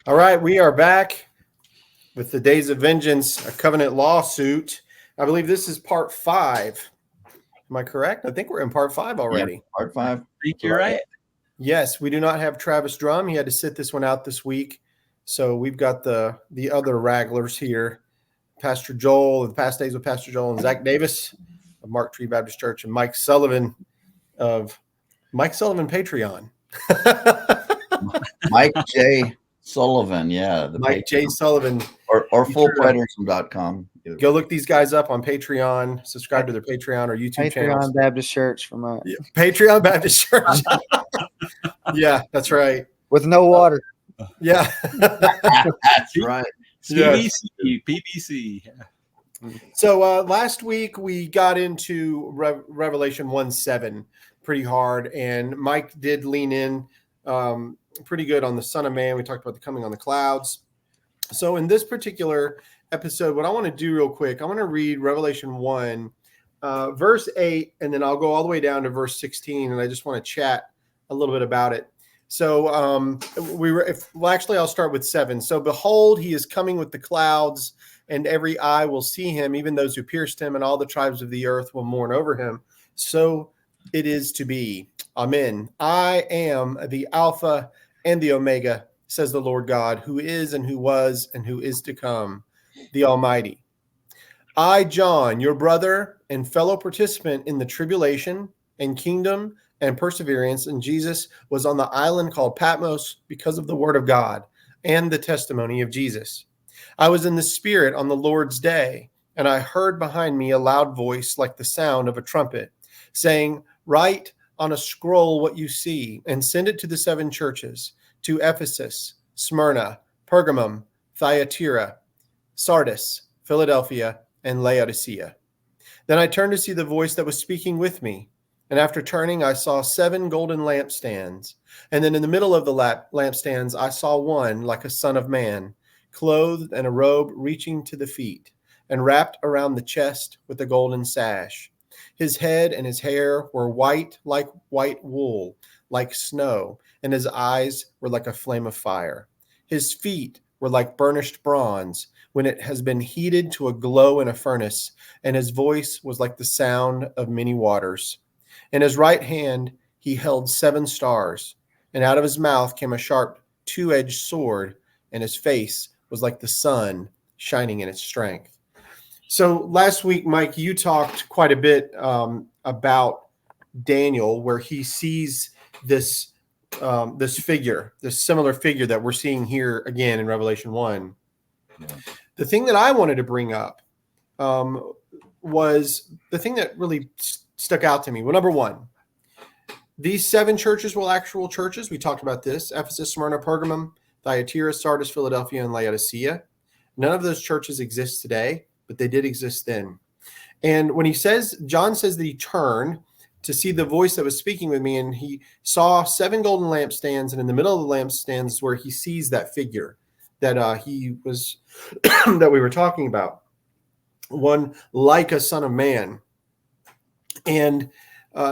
All right, we are back with the Days of Vengeance, a covenant lawsuit. I believe this is part 5. Am I correct? I think we're in part 5 already. Yep, part 5. I think you're right. Yes, we do not have Travis Drum. He had to sit this one out this week. So we've got the other Wragglers here. Pastor Joel, the Past Days with Pastor Joel, and Zach Davis of Mark Tree Baptist Church, and Mike Sullivan of Mike Sullivan Patreon. Mike J. Sullivan, yeah. Mike J. Sullivan. Or fullpreterism.com. Go look these guys up on Patreon. Subscribe to their Patreon or YouTube channels. Patreon Baptist Church from Patreon Baptist Church. Yeah, that's right. with no water. Yeah. That's right. PBC. So last week we got into Revelation 1:7 pretty hard, and Mike did lean in pretty good on the Son of Man. We talked about the coming on the clouds. So in this particular episode, what I want to do real quick, I want to read Revelation 1, verse 8, and then I'll go all the way down to verse 16, and I just want to chat a little bit about it. So I'll start with 7. So behold, he is coming with the clouds, and every eye will see him, even those who pierced him, and all the tribes of the earth will mourn over him. So it is to be. Amen. I am the Alpha and the Omega, says the Lord God, who is and who was and who is to come, the Almighty. I, John, your brother and fellow participant in the tribulation and kingdom and perseverance, and Jesus was on the island called Patmos because of the word of God and the testimony of Jesus. I was in the Spirit on the Lord's day, and I heard behind me a loud voice like the sound of a trumpet, saying, write on a scroll what you see, and send it to the 7 churches, to Ephesus, Smyrna, Pergamum, Thyatira, Sardis, Philadelphia, and Laodicea. Then I turned to see the voice that was speaking with me. And after turning, I saw 7 golden lampstands. And then in the middle of the lampstands, I saw one like a son of man, clothed in a robe reaching to the feet, and wrapped around the chest with a golden sash. His head and his hair were white like white wool, like snow, and his eyes were like a flame of fire. His feet were like burnished bronze when it has been heated to a glow in a furnace, and his voice was like the sound of many waters. In his right hand he held 7 stars, and out of his mouth came a sharp 2-edged sword, and his face was like the sun shining in its strength. So last week, Mike, you talked quite a bit about Daniel, where he sees this figure, this similar figure that we're seeing here again in Revelation 1. Yeah. The thing that I wanted to bring up was the thing that really stuck out to me. Well, number 1, these 7 churches were actual churches. We talked about this: Ephesus, Smyrna, Pergamum, Thyatira, Sardis, Philadelphia, and Laodicea. None of those churches exist today, but they did exist then. And when John says that he turned to see the voice that was speaking with me, and he saw 7 golden lampstands, and in the middle of the lampstands is where he sees that figure that that we were talking about, one like a son of man. And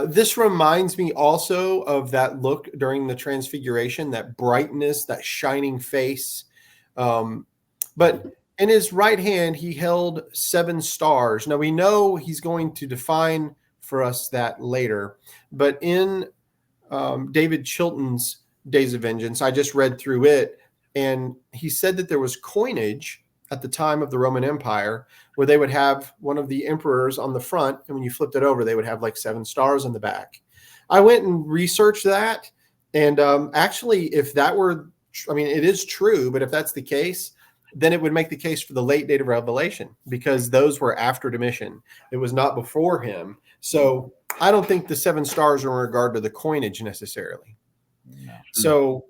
this reminds me also of that look during the transfiguration, that brightness, that shining face. But in his right hand, he held 7 stars. Now, we know he's going to define for us that later. But in David Chilton's Days of Vengeance, I just read through it, and he said that there was coinage at the time of the Roman Empire where they would have one of the emperors on the front, and when you flipped it over, they would have like 7 stars on the back. I went and researched that, and actually, if that were, it is true, but if that's the case, then it would make the case for the late date of Revelation, because those were after Domitian. It was not before him. So I don't think the 7 stars are in regard to the coinage necessarily. No. So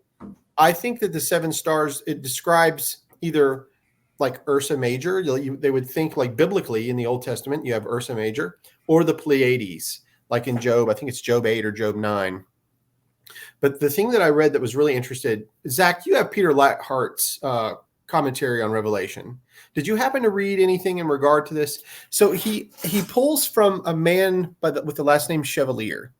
I think that the 7 stars, it describes either like Ursa Major. They would think like biblically in the Old Testament, you have Ursa Major, or the Pleiades, like in Job. I think it's Job 8 or Job 9. But the thing that I read that was really interesting, Zach, you have Peter Leithart's commentary on Revelation. Did you happen to read anything in regard to this? So he pulls from a man with the last name Chevalier,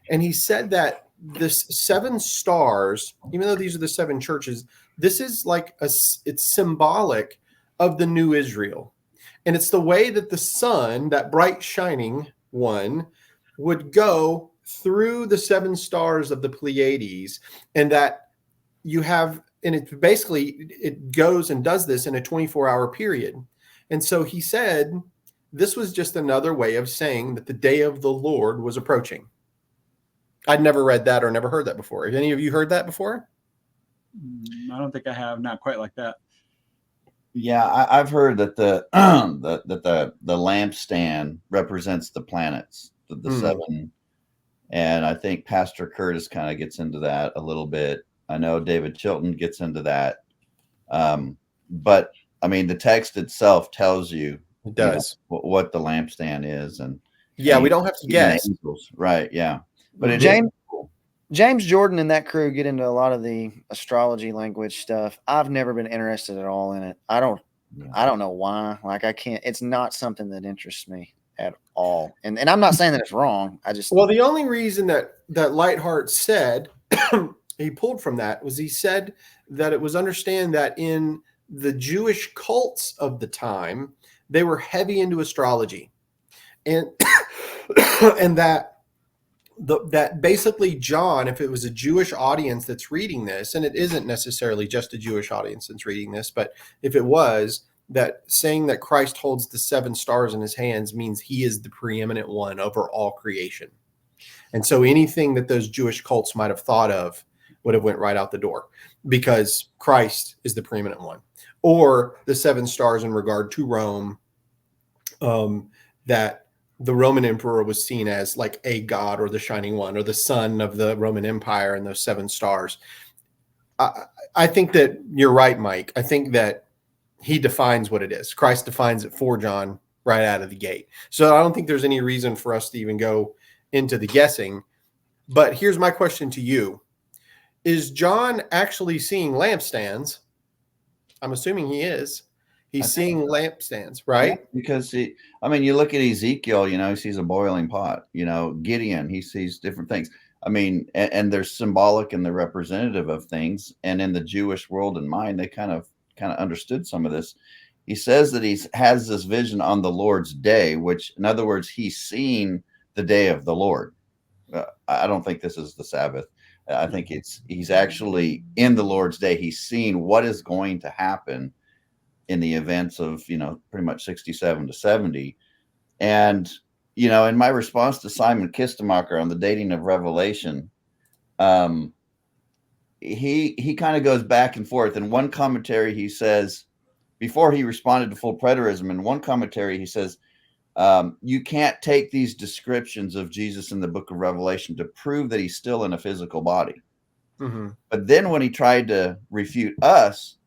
and he said that this 7 stars, even though these are the 7 churches, this is like it's symbolic of the new Israel. And it's the way that the sun, that bright shining one, would go through the 7 stars of the Pleiades, and that you have, and it basically, it goes and does this in a 24-hour period. And so he said, this was just another way of saying that the day of the Lord was approaching. I'd never read that or never heard that before. Have any of you heard that before? I don't think I have. Not quite like that. Yeah, I've heard that the the lampstand represents the planets, the 7, and I think Pastor Curtis kind of gets into that a little bit. I know David Chilton gets into that, but I mean, the text itself tells you, It does, what the lampstand is, and we don't have to guess, angels, right? Yeah, but it James, is cool. James Jordan and that crew get into a lot of the astrology language stuff. I've never been interested at all in it. I don't know why. Like, I can't. It's not something that interests me at all. And I'm not saying that it's wrong. I just the only reason that Lightheart said he pulled from that was he said that it was understand that in the Jewish cults of the time, they were heavy into astrology, and and that basically John, if it was a Jewish audience that's reading this, and it isn't necessarily just a Jewish audience that's reading this, but if it was, that saying that Christ holds the 7 stars in his hands means he is the preeminent one over all creation. And so anything that those Jewish cults might have thought of would have went right out the door, because Christ is the preeminent one. Or the 7 stars in regard to Rome, that the Roman emperor was seen as like a god, or the shining one, or the sun of the Roman Empire, and those 7 stars. I think that you're right, Mike. I think that he defines what it is. Christ defines it for John right out of the gate. So I don't think there's any reason for us to even go into the guessing. But here's my question to you. Is John actually seeing lampstands? I'm assuming he is. He's seeing lampstands, right? Yeah, because you look at Ezekiel, he sees a boiling pot. Gideon, he sees different things. I mean, and they're symbolic and they're representative of things. And in the Jewish world and mind, they kind of understood some of this. He says that he has this vision on the Lord's day, which, in other words, he's seen the day of the Lord. I don't think this is the Sabbath. I think he's actually in the Lord's day. He's seen what is going to happen in the events of, pretty much 67 to 70. And, in my response to Simon Kistemacher on the dating of Revelation, he kind of goes back and forth. In one commentary, he says, before he responded to full preterism, in one commentary, he says, you can't take these descriptions of Jesus in the book of Revelation to prove that he's still in a physical body. Mm-hmm. But then when he tried to refute us,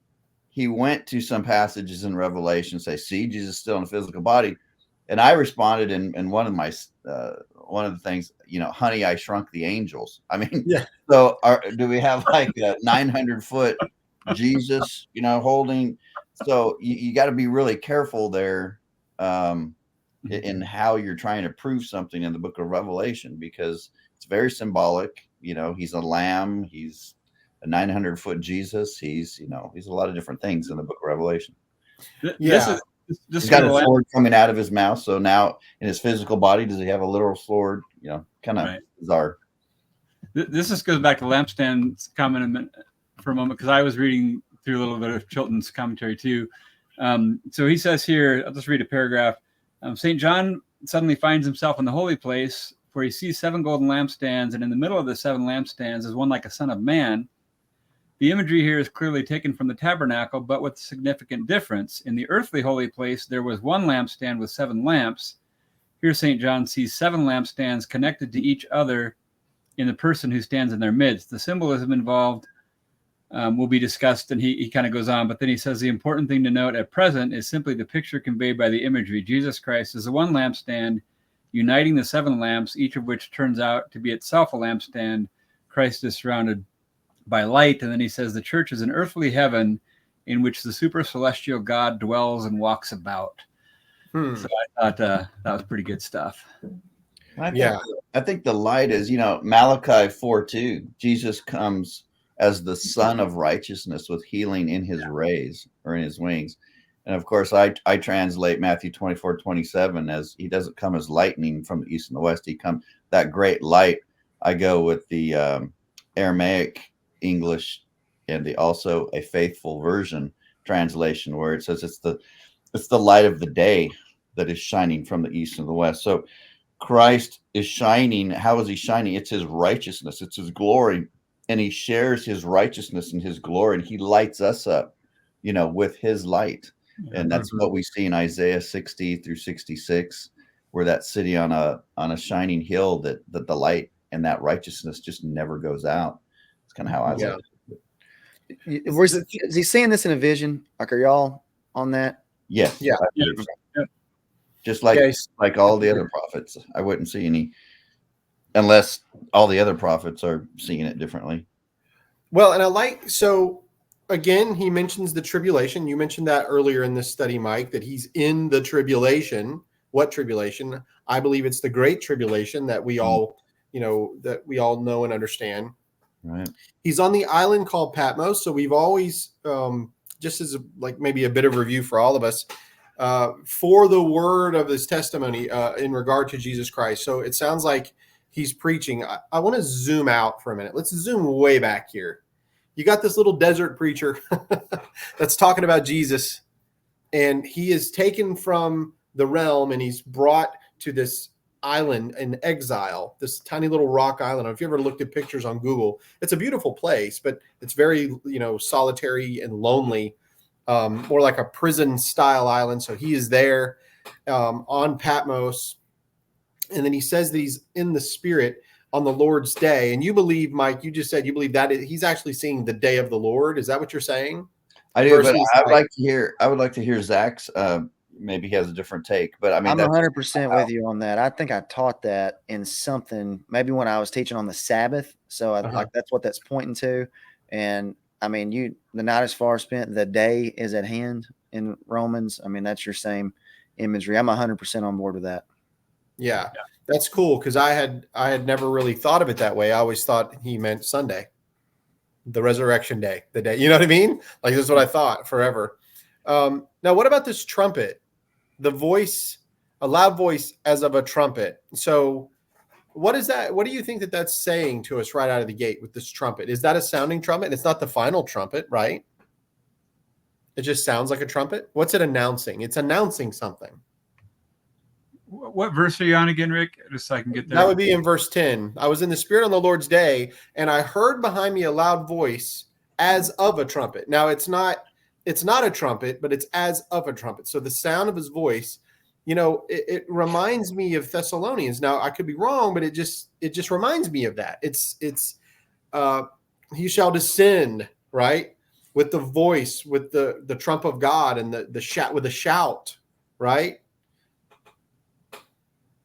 he went to some passages in Revelation, say, see, Jesus is still in a physical body. And I responded in one of my, one of the things, honey, I shrunk the angels. I mean, yeah. So do we have like a 900-foot Jesus, holding? So you got to be really careful there in how you're trying to prove something in the book of Revelation, because it's very symbolic. He's a lamb. He's a 900-foot Jesus. He's a lot of different things in the book of Revelation. Yeah. He's got a sword coming out of his mouth. So now in his physical body, does he have a literal sword? Kind of bizarre. This goes back to lampstand's comment for a moment, because I was reading through a little bit of Chilton's commentary too. So he says here, I'll just read a paragraph. St. John suddenly finds himself in the holy place, for he sees 7 golden lampstands, and in the middle of the 7 lampstands is one like a son of man. The imagery here is clearly taken from the tabernacle, but with a significant difference. In the earthly holy place, there was 1 lampstand with 7 lamps. Here, St. John sees 7 lampstands connected to each other in the person who stands in their midst. The symbolism involved will be discussed, and he kind of goes on, but then he says the important thing to note at present is simply the picture conveyed by the imagery. Jesus Christ is the 1 lampstand uniting the 7 lamps, each of which turns out to be itself a lampstand. Christ is surrounded by light. And then he says the church is an earthly heaven in which the super celestial God dwells and walks about. So I thought that was pretty good stuff. Yeah. I think the light is, Malachi 4:2. Jesus comes as the Son of Righteousness with healing in his rays or in his wings. And of course, I translate Matthew 24:27 as he doesn't come as lightning from the east and the west. He comes that great light. I go with the Aramaic English and also a faithful version translation where it says it's the light of the day that is shining from the east and the west. So Christ is shining. How is he shining? It's his righteousness. It's his glory. And he shares his righteousness and his glory. And he lights us up, with his light. And that's what we see in Isaiah 60 through 66, where that city on a shining hill that the light and that righteousness just never goes out. It's kind of how I look. Is he seeing this in a vision? Like, are y'all on that? Yes. Yeah. Just like all the other prophets. I wouldn't see any unless all the other prophets are seeing it differently. Well, and so again, he mentions the tribulation. You mentioned that earlier in this study, Mike, that he's in the tribulation. What tribulation? I believe it's the great tribulation that we all, know and understand. Right. He's on the island called Patmos. So we've always, just as maybe a bit of review for all of us, for the word of his testimony in regard to Jesus Christ. So it sounds like he's preaching. I want to zoom out for a minute. Let's zoom way back here. You got this little desert preacher that's talking about Jesus, and he is taken from the realm and he's brought to this island in exile, this tiny little rock island. If you ever looked at pictures on Google, it's a beautiful place, but it's very, solitary and lonely, more like a prison style island. So he is there on Patmos. And then he says that he's in the spirit on the Lord's day. And you believe, Mike, you just said you believe that he's actually seeing the day of the Lord. Is that what you're saying? I do, but I would like to hear Zach's. Maybe he has a different take, but I mean, I'm 100% with you on that. I think I taught that in something, maybe when I was teaching on the Sabbath. So that's what that's pointing to. And I mean, the night is far spent, the day is at hand in Romans. I mean, that's your same imagery. I'm 100% on board with that. Yeah, that's cool. Cause I had never really thought of it that way. I always thought he meant Sunday, the resurrection day, the day, you know what I mean? Like, this is what I thought forever. Now, what about this trumpet? The voice, a loud voice as of a trumpet. So what is that? What do you think that that's saying to us right out of the gate with this trumpet? Is that a sounding trumpet? It's not the final trumpet, right? It just sounds like a trumpet. What's it announcing? It's announcing something. What verse are you on again, Rick? Just so I can get there. That would be in verse 10. I was in the spirit on the Lord's day, and I heard behind me a loud voice as of a trumpet. Now it's not a trumpet, but it's as of a trumpet. So the sound of his voice, it reminds me of Thessalonians. Now I could be wrong, but it just reminds me of that. It's he shall descend, right? With the voice, with the trump of God and the shout, with a shout, right?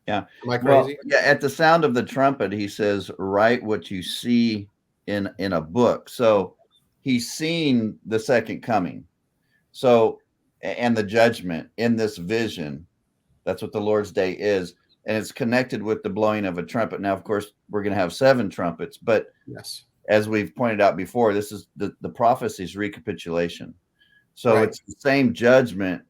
Yeah. Am I crazy? Well, yeah. At the sound of the trumpet, he says, write what you see in a book. So he's seen the second coming. So, and the judgment in this vision, that's what the Lord's day is. And it's connected with the blowing of a trumpet. Now, of course, we're going to have 7 trumpets, but yes, as we've pointed out before, this is the prophecy's recapitulation. So right. It's the same judgment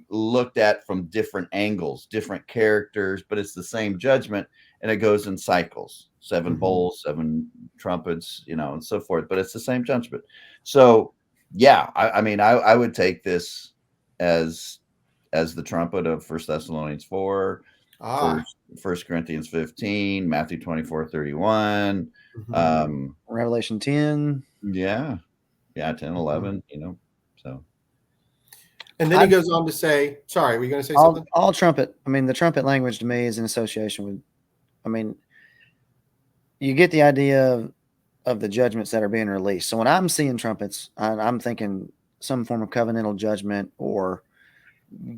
looked at from different angles, different characters, but it's the same judgment, and it goes in cycles, 7 bowls, 7 trumpets, and so forth, but it's the same judgment. So yeah, I mean, I would take this as the trumpet of 1 Thessalonians 4, 1 Corinthians 15, Matthew 24:31, Revelation 10. Yeah, 10, 11, so. And then he goes on to say, sorry, were you going to say something? All trumpet. I mean, the trumpet language to me is in association with, I mean, you get the idea of the judgments that are being released. So when I'm seeing trumpets, I'm thinking some form of covenantal judgment or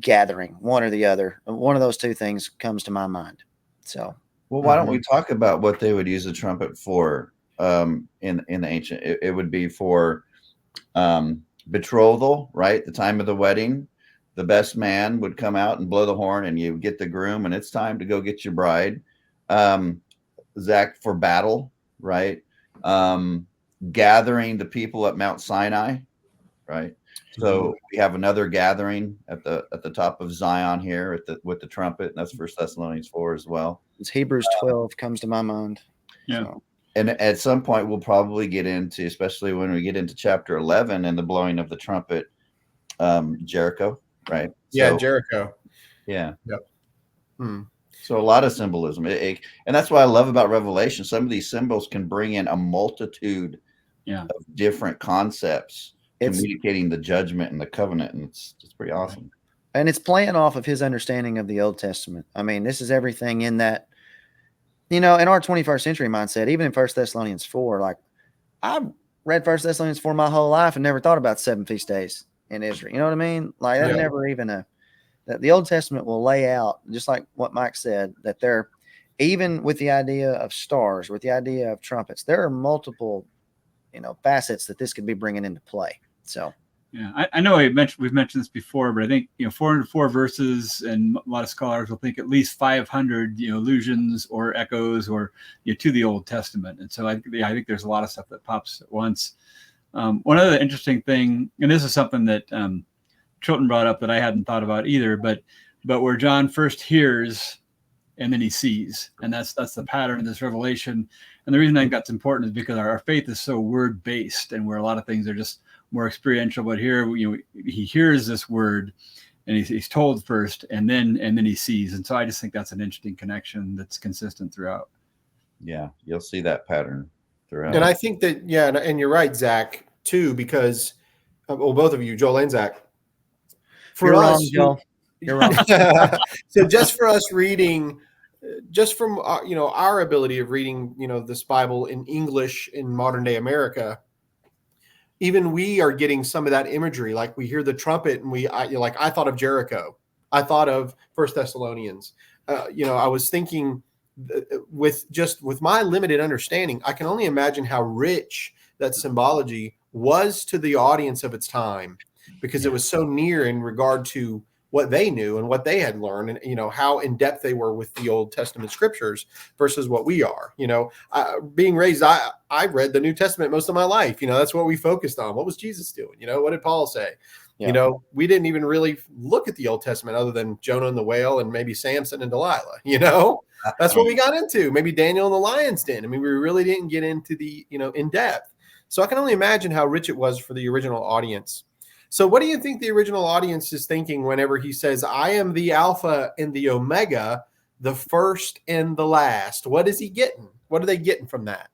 gathering, one or the other. One of those two things comes to my mind. So, well, why don't we talk about what they would use a trumpet for in the ancient? It would be for betrothal, right? The time of the wedding, the best man would come out and blow the horn, and you get the groom, and it's time to go get your bride. Zach, for battle, right? Gathering the people at Mount Sinai, right? So we have another gathering at the top of Zion here with the trumpet, and that's 1 Thessalonians 4 as well. It's Hebrews 12 comes to my mind. Yeah. So. And at some point we'll probably get into, especially when we get into chapter 11 and the blowing of the trumpet, Jericho, right? Yeah, So, Jericho. yeah. Yep. So a lot of symbolism, and that's what I love about Revelation. Some of these symbols can bring in a multitude of different concepts, communicating the judgment and the covenant, and it's pretty awesome. And it's playing off of his understanding of the Old Testament. I mean, this is everything in that, in our 21st century mindset, even in 1 Thessalonians 4, like I've read 1 Thessalonians 4 my whole life and never thought about 7 feast days in Israel. You know what I mean? Like that's never even that the Old Testament will lay out, just like what Mike said, that there, even with the idea of stars, with the idea of trumpets, there are multiple, facets that this could be bringing into play. So, yeah, I know we've mentioned this before, but I think 404 verses, and a lot of scholars will think at least 500 allusions or echoes or to the Old Testament, and so I think there's a lot of stuff that pops at once. One other interesting thing, and this is something that Chilton brought up that I hadn't thought about either, but where John first hears and then he sees, and that's the pattern of this revelation. And the reason I think that's important is because our faith is so word based, and where a lot of things are just more experiential. But here, he hears this word, and he's told first, and then he sees. And so I just think that's an interesting connection that's consistent throughout. Yeah, you'll see that pattern throughout. And I think that, and you're right, Zach, too, because both of you, Joel and Zach. You're wrong, Joel. You're wrong. So just for us reading, just from our ability of reading, this Bible in English in modern day America, even we are getting some of that imagery. Like we hear the trumpet, and I thought of Jericho. I thought of 1 Thessalonians. I was thinking with my limited understanding, I can only imagine how rich that symbology was to the audience of its time, because it was so near in regard to what they knew and what they had learned, and how in depth they were with the Old Testament scriptures versus what we are. Being raised, I read the New Testament most of my life. That's what we focused on. What was Jesus doing? What did Paul say? Yeah. We didn't even really look at the Old Testament other than Jonah and the whale and maybe Samson and Delilah. That's what we got into. Maybe Daniel and the lion's den. I mean, we really didn't get into the in depth. So I can only imagine how rich it was for the original audience. So what do you think the original audience is thinking whenever he says, I am the Alpha and the Omega, the first and the last? What is he getting? What are they getting from that?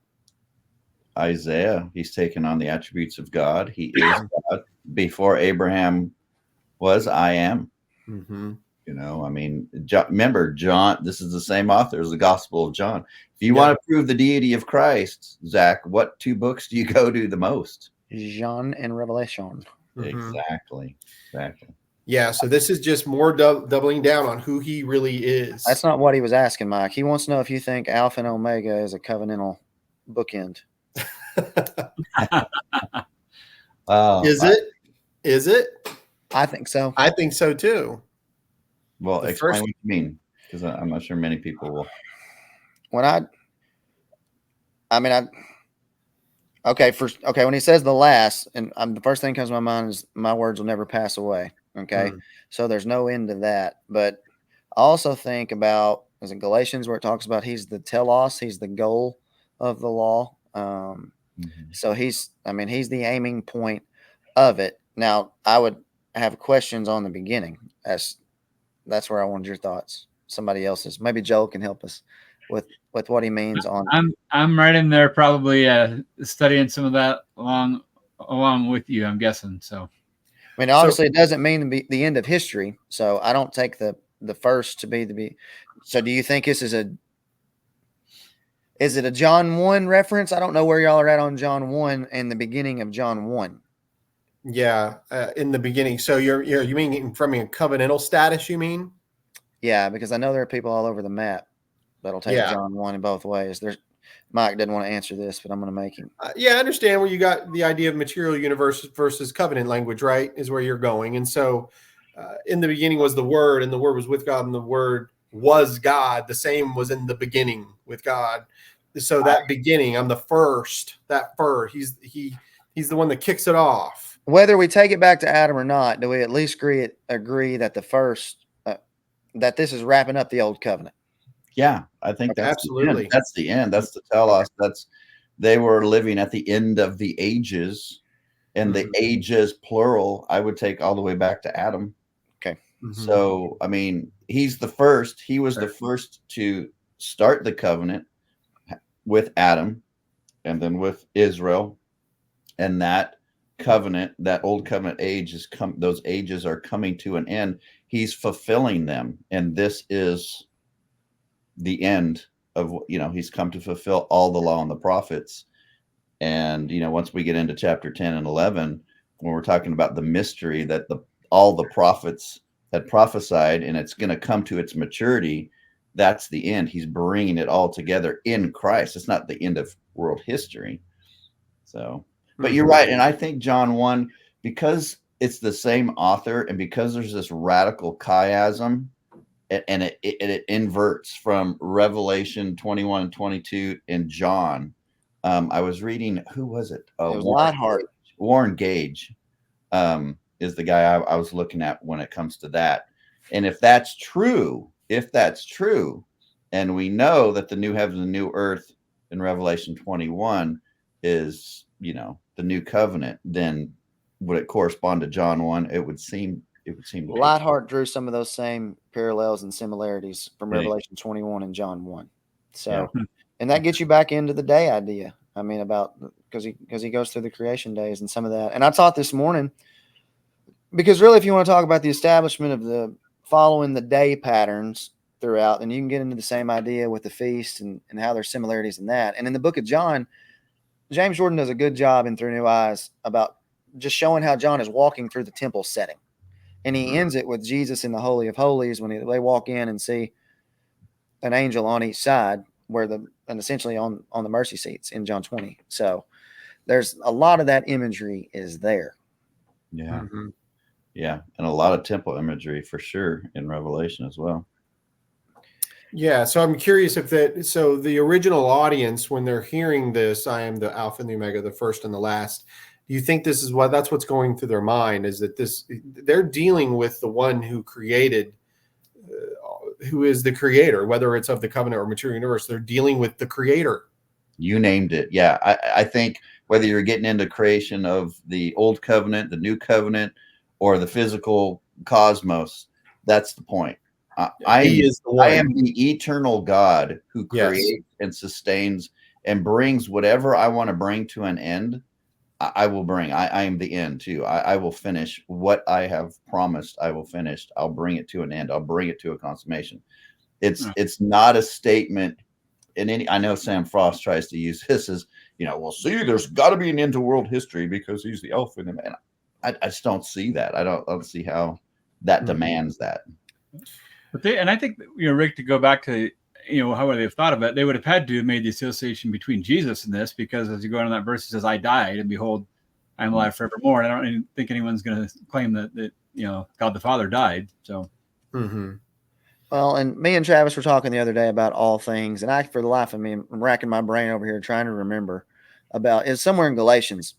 Isaiah, he's taken on the attributes of God. He is God. Before Abraham was, I am. Mm-hmm. Remember, John, this is the same author as the Gospel of John. If you want to prove the deity of Christ, Zach, what 2 books do you go to the most? John and Revelation. Mm-hmm. Exactly. Yeah, so this is just more doubling down on who he really is. That's not what he was asking, Mike. He wants to know if you think Alpha and Omega is a covenantal bookend. Is it? I think so. I think so too. Well, explain what you mean, because I'm not sure many people will. When when he says the last, and the first thing that comes to my mind is my words will never pass away. Okay. So there's no end to that. But I also think about, is it Galatians, where it talks about he's the telos, he's the goal of the law. So he's the aiming point of it. Now I would have questions on the beginning. That's where I wanted your thoughts. Somebody else's. Maybe Joel can help us with what he means on. I'm right in there, probably studying some of that along with you, I'm guessing. So, I mean, obviously, it doesn't mean the end of history. So I don't take the first to be the. So do you think this is is it a John 1 reference? I don't know where y'all are at on John 1 and the beginning of John 1. Yeah, in the beginning. So you mean from a covenantal status? You mean? Yeah, because I know there are people all over the map that'll take John 1 in both ways. Mike didn't want to answer this, but I'm going to make him. I understand where you got the idea of material universe versus covenant language, right? Is where you're going. And so in the beginning was the Word, and the Word was with God, and the Word was God. The same was in the beginning with God. So that beginning, I'm the first. He's the one that kicks it off. Whether we take it back to Adam or not, do we at least agree that the first that this is wrapping up the old covenant? Yeah, I think that's absolutely. That's the end. That's to tell us they were living at the end of the ages, and the ages plural I would take all the way back to Adam. Okay. So I mean, he's the first. He was the first to start the covenant with Adam, and then with Israel, and that covenant, that old covenant age is those ages are coming to an end. He's fulfilling them, and this is the end of, he's come to fulfill all the law and the prophets. And once we get into chapter 10 and 11, when we're talking about the mystery that all the prophets had prophesied, and it's going to come to its maturity, that's the end. He's bringing it all together in Christ. It's not the end of world history. So, but you're right. And I think John 1, because it's the same author, and because there's this radical chiasm, and it inverts from Revelation 21 and 22 in John. I was reading, who was it? It was Lockhart. Warren Gage is the guy I was looking at when it comes to that. And if that's true, and we know that the new heavens and new earth in Revelation 21 is, the new covenant, then would it correspond to John 1? It would seem. Lightheart drew some of those same parallels and similarities from Revelation 21 and John 1. So, and that gets you back into the day idea. I mean, about because he goes through the creation days and some of that. And I taught this morning, because really, if you want to talk about the establishment of the following the day patterns throughout, then you can get into the same idea with the feast and how there's similarities in that. And in the book of John, James Jordan does a good job in Through New Eyes about just showing how John is walking through the temple setting. And he ends it with Jesus in the Holy of Holies when they walk in and see an angel on each side, and essentially on the mercy seats in John 20. So there's a lot of that imagery is there. Yeah. Yeah. And a lot of temple imagery for sure in Revelation as well. Yeah. So I'm curious so the original audience, when they're hearing this, I am the Alpha and the Omega, the first and the last. Do you think this is that's what's going through their mind, is that they're dealing with the one who created, who is the creator, whether it's of the covenant or material universe, they're dealing with the creator. You named it. Yeah. I think whether you're getting into creation of the old covenant, the new covenant, or the physical cosmos, that's the point. I am the eternal God who creates and sustains and brings whatever I want to bring to an end. I will bring. I am the end too. I will finish what I have promised. I will finish. I'll bring it to an end. I'll bring it to a consummation. It's not a statement I know Sam Frost tries to use this as, well, see, there's got to be an end to world history because he's the Alpha and the man. I just don't see that. I don't see how that demands that. But I think, Rick, to go back to, how would they have thought of it? They would have had to have made the association between Jesus and this, because as you go on that verse, it says, I died, and behold, I am alive forevermore. And I don't think anyone's going to claim that God the Father died. So. Well, and me and Travis were talking the other day about all things, and for the life of me, I'm racking my brain over here trying to remember it's somewhere in Galatians.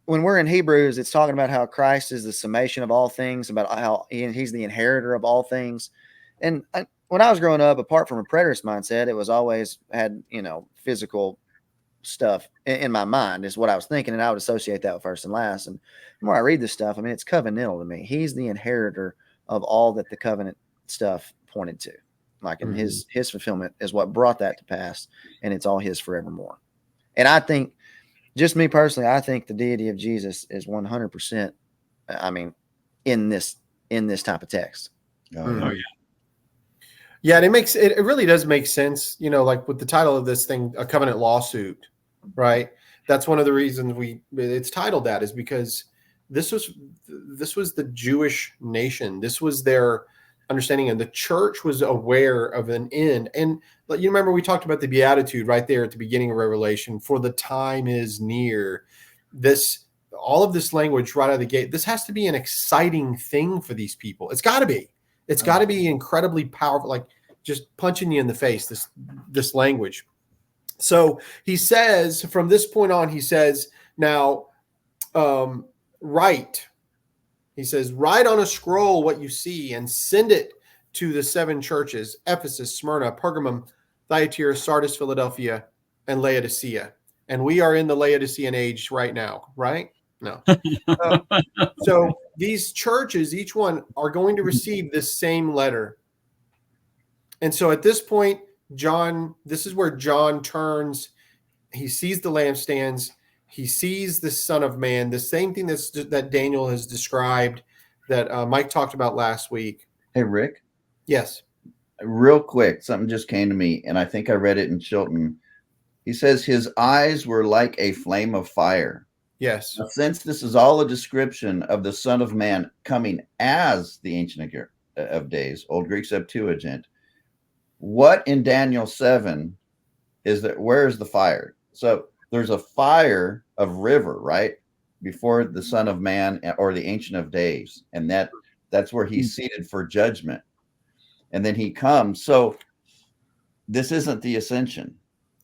When we're in Hebrews, it's talking about how Christ is the summation of all things, about how he's the inheritor of all things. And when I was growing up, apart from a preterist mindset, it was always had, physical stuff in my mind is what I was thinking. And I would associate that with first and last. And the more I read this stuff, I mean, it's covenantal to me. He's the inheritor of all that the covenant stuff pointed to. Like, in his fulfillment is what brought that to pass. And it's all his forevermore. And I think, just me personally, I think the deity of Jesus is 100%. I mean, in this type of text. Oh yeah. Yeah, and it really does make sense. Like with the title of this thing, a covenant lawsuit, right? That's one of the reasons it's titled that, is because this was the Jewish nation. This was their understanding, and the church was aware of an end. And you remember we talked about the beatitude right there at the beginning of Revelation, for the time is near. All of this language right out of the gate, this has to be an exciting thing for these people. It's got to be. It's got to be incredibly powerful, like just punching you in the face, this language. So he says, from this point on, he says, now, write. He says, write on a scroll what you see and send it to the 7 churches: Ephesus, Smyrna, Pergamum, Thyatira, Sardis, Philadelphia, and Laodicea. And we are in the Laodicean age right now, right? No. So these churches, each one, are going to receive this same letter. And so at this point, John, this is where John turns. He sees the lampstands. He sees the Son of Man, the same thing that Daniel has described, that Mike talked about last week. Hey, Rick. Yes. Real quick, something just came to me, and I think I read it in Chilton. He says his eyes were like a flame of fire. Yes. Now, since this is all a description of the Son of Man coming as the Ancient of Days, Old Greek Septuagint, what in Daniel 7 is that? Where is the fire? So there's a fire of river, right, before the Son of Man or the Ancient of Days, and that's where he's seated for judgment. And then he comes. So this isn't the ascension.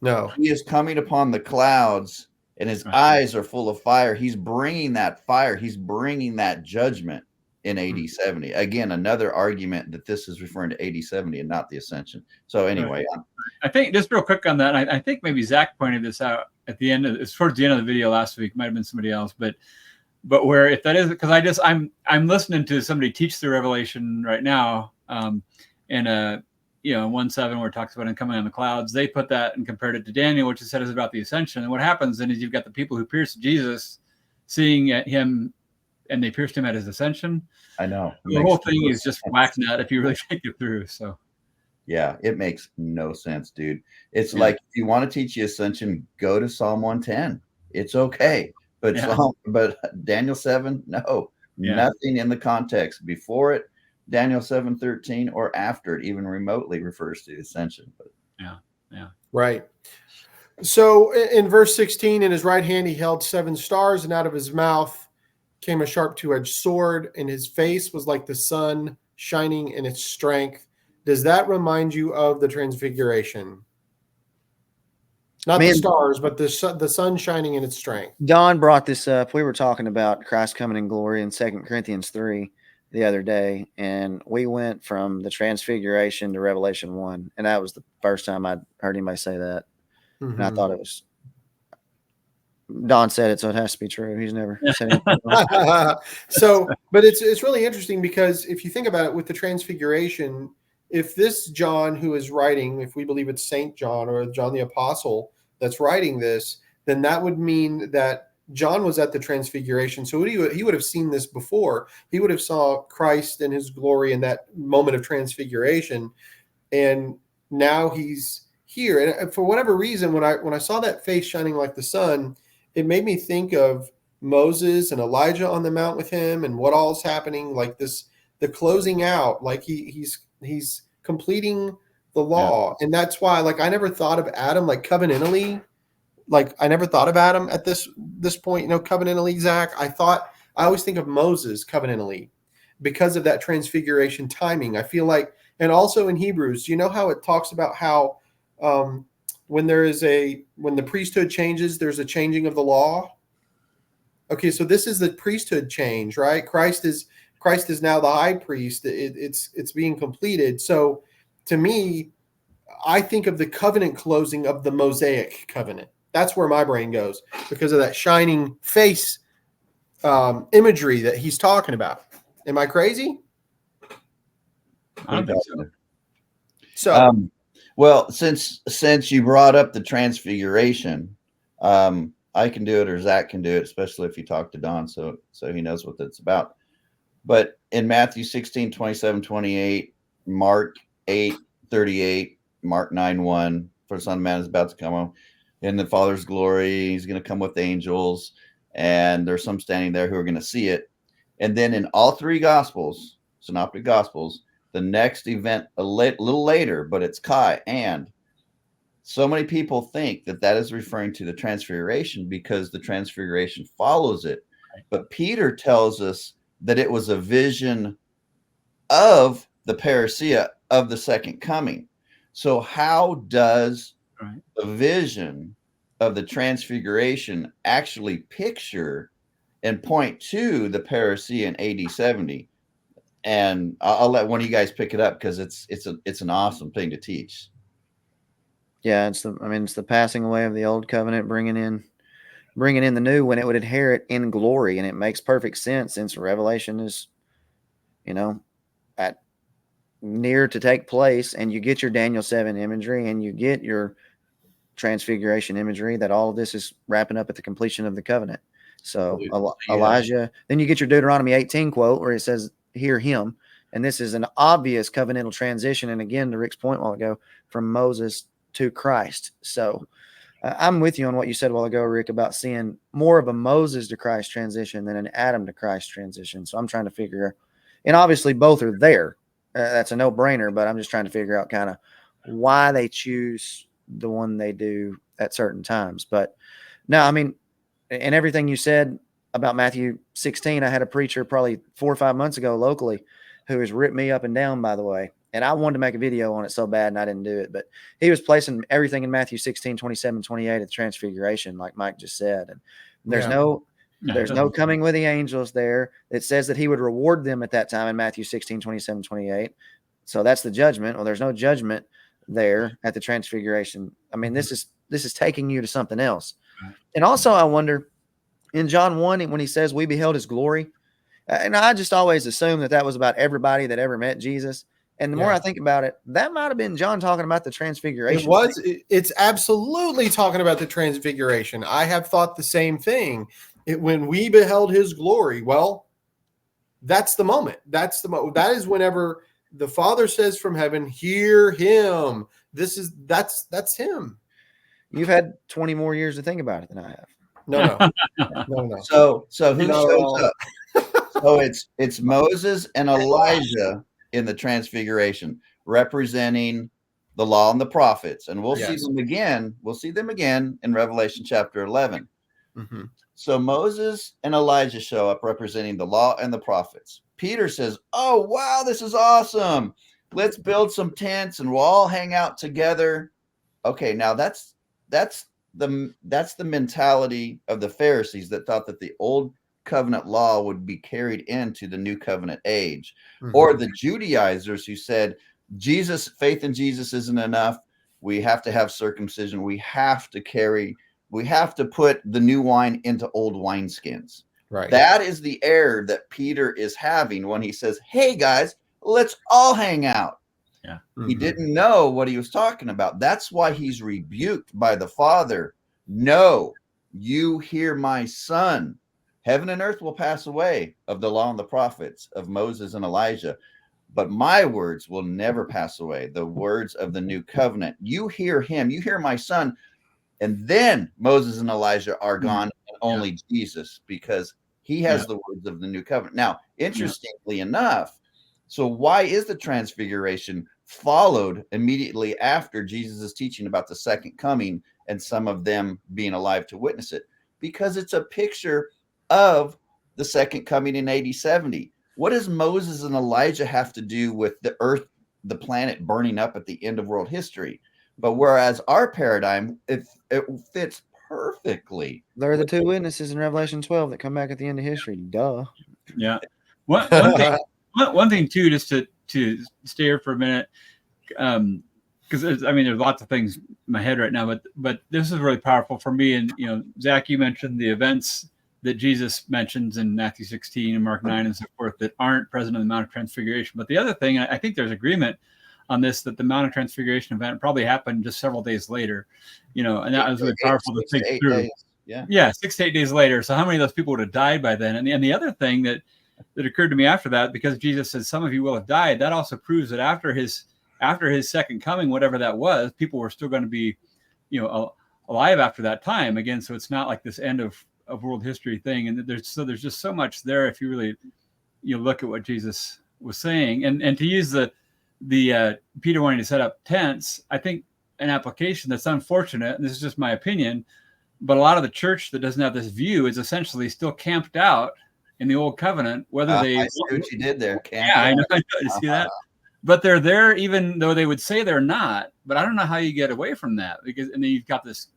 No. He is coming upon the clouds, and his eyes are full of fire. He's bringing that fire. He's bringing that judgment in AD 70. Again, another argument that this is referring to AD 70 and not the ascension. So anyway, I think just real quick on that, I think maybe Zach pointed this out at the end it's towards the end of the video last week. Might have been somebody else, but where, if that is, because I'm listening to somebody teach the Revelation right now, in 1:7 where it talks about him coming on the clouds. They put that and compared it to Daniel, which is said is about the ascension. And what happens then is you've got the people who pierced Jesus, seeing at him, and they pierced him at his ascension. I know the whole thing is just whack nut if you really think it through. So yeah, it makes no sense, dude. It's like, if you want to teach the ascension, go to Psalm 110. It's okay. But but Daniel 7, no, nothing in the context before it, Daniel 7:13, or after it even remotely refers to the ascension. But Right. So in verse 16, in his right hand he held 7 stars, and out of his mouth came a sharp 2-edged sword, and his face was like the sun shining in its strength. Does that remind you of the Transfiguration? Not the stars, but the sun shining in its strength. Don brought this up. We were talking about Christ coming in glory in 2 Corinthians 3 the other day, and we went from the Transfiguration to Revelation 1, and that was the first time I'd heard anybody say that. Mm-hmm. And I thought it was, Don said it, so it has to be true. He's never said anything. So, but it's really interesting, because if you think about it with the Transfiguration, if this John who is writing, if we believe it's Saint John or John the Apostle that's writing this, then that would mean that John was at the Transfiguration. So he would have seen this before. He would have saw Christ in his glory in that moment of Transfiguration. And now he's here. And for whatever reason, when I saw that face shining like the sun, it made me think of Moses and Elijah on the mount with him, and what all is happening, like this, the closing out, like he's completing the law. And that's why, like, I never thought of Adam like covenantally. Like, I never thought of Adam at this point, covenantally, Zach. I always think of Moses covenantally because of that Transfiguration timing. I feel like, and also in Hebrews, you know how it talks about how when the priesthood changes, there's a changing of the law. Okay, so this is the priesthood change, right? Christ is now the high priest. It's being completed. So to me, I think of the covenant closing of the Mosaic covenant. That's where my brain goes because of that shining face imagery that he's talking about. Am I crazy? I don't think so. So, well, since you brought up the Transfiguration, I can do it, or Zach can do it, especially if you talk to Don, so he knows what that's about. But in Matthew 16, 27, 28, Mark 8, 38, Mark 9, 1, for the Son of Man is about to come on in the Father's glory. He's going to come with angels, and there's some standing there who are going to see it. And then in all 3 Gospels, Synoptic Gospels, the next event a little later, but it's Kai. And so many people think that is referring to the Transfiguration because the Transfiguration follows it. But Peter tells us that it was a vision of the parousia of the second coming. So how does the vision of the transfiguration actually picture and point to the parousia in AD 70? And I'll let one of you guys pick it up because it's an awesome thing to teach. Yeah, it's the passing away of the old covenant, bringing in the new when it would inherit in glory, and it makes perfect sense since Revelation is, at near to take place, and you get your Daniel 7 imagery, and you get your transfiguration imagery that all of this is wrapping up at the completion of the covenant. So Elijah, then you get your Deuteronomy 18 quote where it says, "Hear him," and this is an obvious covenantal transition. And again, to Rick's point a while ago, from Moses to Christ. So I'm with you on what you said a while ago, Rick, about seeing more of a Moses to Christ transition than an Adam to Christ transition. So I'm trying to figure, and obviously both are there. That's a no-brainer, but I'm just trying to figure out kind of why they choose the one they do at certain times. But no, I mean, and everything you said about Matthew 16, I had a preacher probably 4 or 5 months ago locally who has ripped me up and down, by the way. And I wanted to make a video on it so bad, and I didn't do it. But he was placing everything in Matthew 16, 27, 28 at the transfiguration, like Mike just said. And there's no coming with the angels there. It says that he would reward them at that time in Matthew 16, 27, 28. So that's the judgment. Well, there's no judgment there at the transfiguration. I mean, this is taking you to something else. And also, I wonder, in John 1, when he says we beheld his glory, and I just always assumed that was about everybody that ever met Jesus. And the more I think about it, that might have been John talking about the transfiguration. It was. It's absolutely talking about the transfiguration. I have thought the same thing. When we beheld his glory, well, that's the moment. That is whenever the Father says from heaven, "Hear him." That's him. You've had 20 more years to think about it than I have. No. So who shows up? So it's Moses and Elijah in the transfiguration, representing the law and the prophets, and we'll see them again. We'll see them again in Revelation chapter 11. Mm-hmm. So Moses and Elijah show up representing the law and the prophets. Peter says, "Oh wow, this is awesome! Let's build some tents and we'll all hang out together." Okay, now that's the mentality of the Pharisees that thought that the old covenant law would be carried into the new covenant age, or the Judaizers who said faith in Jesus isn't enough. We have to have circumcision. We have to put the new wine into old wineskins. Right. That is the error that Peter is having when he says, "Hey guys, let's all hang out." Yeah. He didn't know what he was talking about. That's why he's rebuked by the Father. "No, you hear my son. Heaven and earth will pass away of the law and the prophets of Moses and Elijah, but my words will never pass away, the words of the new covenant. You hear him, you hear my son." And then Moses and Elijah are gone, and only Jesus, because he has the words of the new covenant. Now, interestingly enough, so why is the transfiguration followed immediately after Jesus' teaching about the second coming and some of them being alive to witness it? Because it's a picture of the second coming in AD 70. What does Moses and Elijah have to do with the earth, the planet burning up at the end of world history? But whereas our paradigm, it fits perfectly. They're the two witnesses in Revelation 12 that come back at the end of history. Duh. Yeah. One thing too, just to stay here for a minute, because there's lots of things in my head right now, but this is really powerful for me. And Zach, you mentioned the events that Jesus mentions in Matthew 16 and Mark 9 and so forth that aren't present in the Mount of Transfiguration. But the other thing, I think there's agreement on this, that the Mount of Transfiguration event probably happened just several days later, and that was really powerful to think through. Yeah, 6 to 8 days later. So how many of those people would have died by then? And the other thing that occurred to me after that, because Jesus says some of you will have died, that also proves that after his second coming, whatever that was, people were still going to be, alive after that time again. So it's not like this end of world history thing. And there's just so much there if you really look at what Jesus was saying, and to use the Peter wanting to set up tents, I think an application that's unfortunate, and this is just my opinion, but a lot of the church that doesn't have this view is essentially still camped out in the old covenant, whether they I see what you did there, Cam. Yeah, I know. You see that? but they're there even though they would say they're not. But I don't know how you get away from that, because and then you've got this.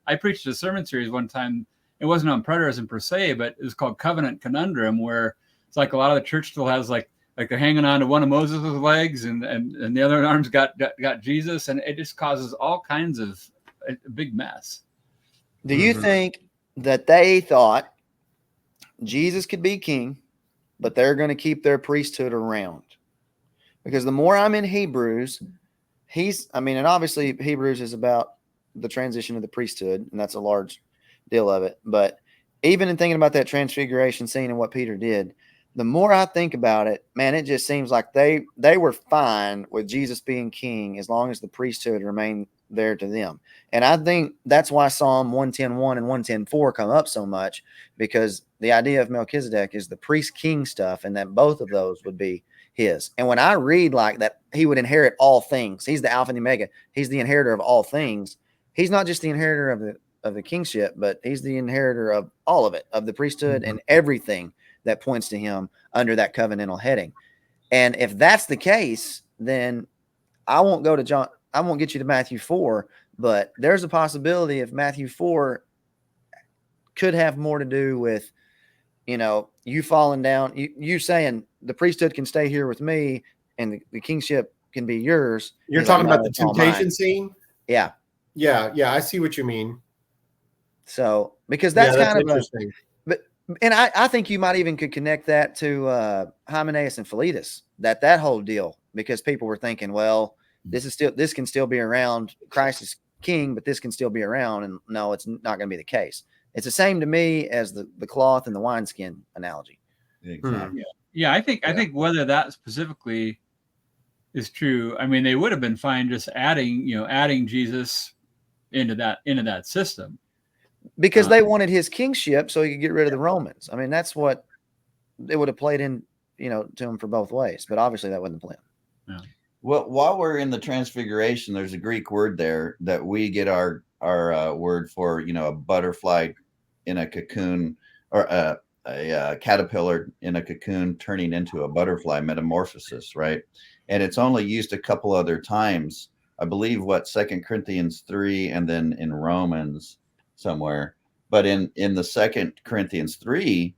I preached a sermon series one time. It wasn't on preterism per se, but it was called Covenant Conundrum, where it's like a lot of the church still has like they're hanging on to one of Moses' legs, and the other arms got Jesus, and it just causes all kinds of a big mess. Do you think that they thought Jesus could be king, but they're going to keep their priesthood around? Because the more I'm in Hebrews, and obviously Hebrews is about the transition of the priesthood, and that's a large deal of it. But even in thinking about that transfiguration scene and what Peter did, the more I think about it, man, it just seems like they were fine with Jesus being king as long as the priesthood remained there to them. And I think that's why Psalm 110:1 and 110:4 come up so much, because the idea of Melchizedek is the priest-king stuff, and that both of those would be his. And when I read like that, he would inherit all things. He's the Alpha and the Omega. He's the inheritor of all things. He's not just the inheritor of the kingship, but he's the inheritor of all of it, of the priesthood and everything that points to him under that covenantal heading. And if that's the case, then I won't go to John. I won't get you to Matthew 4, but there's a possibility if Matthew 4 could have more to do with, you falling down, you saying the priesthood can stay here with me and the kingship can be yours. You're talking about the temptation scene? Yeah. Yeah. I see what you mean. So, because that's kind of interesting. And I think you might even could connect that to Hymenaeus and Philetus, that whole deal, because people were thinking, well, this can still be around. Christ is king, but this can still be around. And no, it's not going to be the case. It's the same to me as the cloth and the wineskin analogy. Exactly. Yeah, I think whether that specifically is true, I mean, they would have been fine just adding Jesus into that system. Because they wanted his kingship so he could get rid of the Romans. I mean, that's what it would have played in, to him for both ways. But obviously that wasn't the plan. Yeah. Well, while we're in the transfiguration, there's a Greek word there that we get our word for, a butterfly in a cocoon, or a caterpillar in a cocoon turning into a butterfly, metamorphosis, right? And it's only used a couple other times. I believe 2 Corinthians 3 and then in Romans somewhere. But in the 2 Corinthians 3,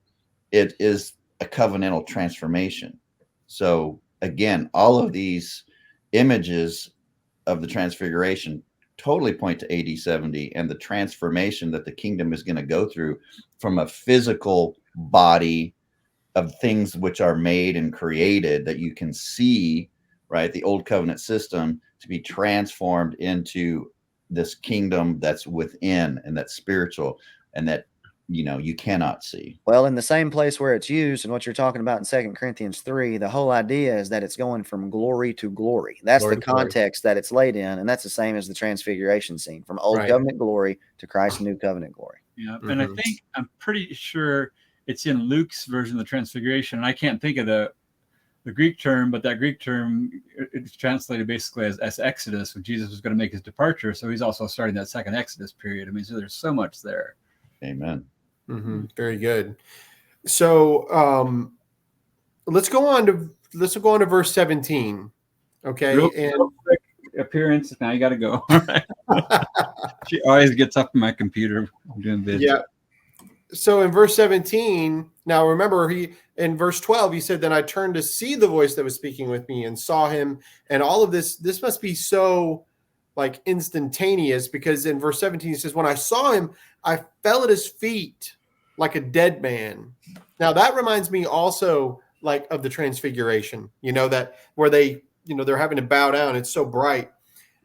it is a covenantal transformation. So again, all of these images of the transfiguration totally point to AD 70 and the transformation that the kingdom is going to go through from a physical body of things which are made and created that you can see, right? The old covenant system to be transformed into this kingdom that's within and that's spiritual and that, you cannot see. Well, in the same place where it's used and what you're talking about in 2 Corinthians 3, the whole idea is that it's going from glory to glory. That's the context that it's laid in. And that's the same as the transfiguration scene, from old covenant glory to Christ's new covenant glory. Yeah. And I'm pretty sure it's in Luke's version of the transfiguration. And I can't think of the Greek term, but that Greek term, it's translated basically as Exodus, when Jesus was going to make his departure. So he's also starting that second Exodus period. I mean, so there's so much there. Amen. Very good. So let's go on to verse 17. Okay. Real quick appearance. Now you got to go. All right. She always gets up in my computer doing this. Yeah. So in verse 17, now remember in verse 12, he said, then I turned to see the voice that was speaking with me and saw him. And all of this must be so like instantaneous, because in verse 17, he says, when I saw him, I fell at his feet like a dead man. Now that reminds me also like of the transfiguration, that where they, they're having to bow down. It's so bright.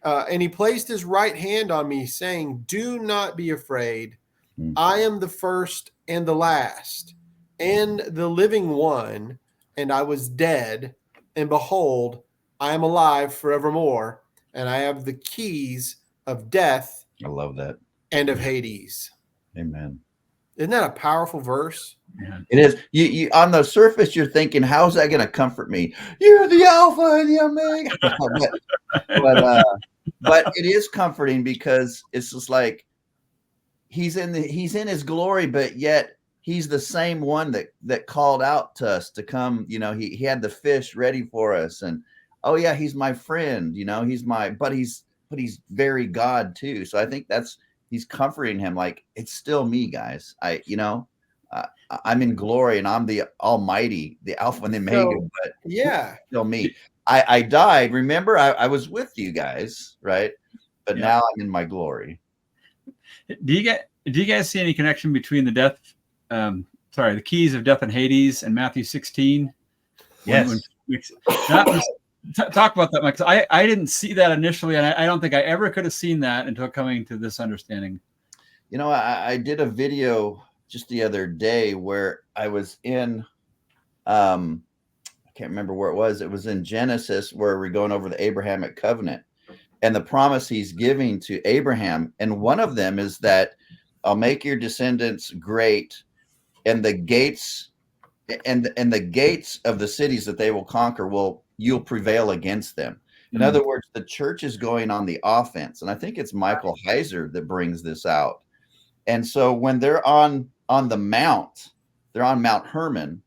And he placed his right hand on me saying, do not be afraid. I am the first and the last and the living one, and I was dead, and behold, I am alive forevermore, and I have the keys of death. I love that. And of Hades. Amen. Isn't that a powerful verse? Yeah. It is. You on the surface, you're thinking, how's that going to comfort me? You're the Alpha and the Omega. but it is comforting, because it's just like, he's in his glory, but yet he's the same one that called out to us to come. He had the fish ready for us, and oh yeah, he's my friend, but he's very God too. So I think he's comforting him, like, it's still me, guys. I'm in glory and I'm the Almighty, the Alpha and the Omega, So, but yeah. still me. I died. Remember, I was with you guys, right? But Yeah. now I'm in my glory. Do you guys see any connection between the keys of death and Hades and Matthew 16? Yes. Talk about that, Mike. I didn't see that initially, and I don't think I ever could have seen that until coming to this understanding. I did a video just the other day where I was in, I can't remember where it was. It was in Genesis, where we're going over the Abrahamic covenant and the promise he's giving to Abraham. And one of them is that I'll make your descendants great, and the gates and the gates of the cities that they will conquer you'll prevail against them. In other words, the church is going on the offense. And I think it's Michael Heiser that brings this out. And so when they're on the mount, they're on Mount Hermon,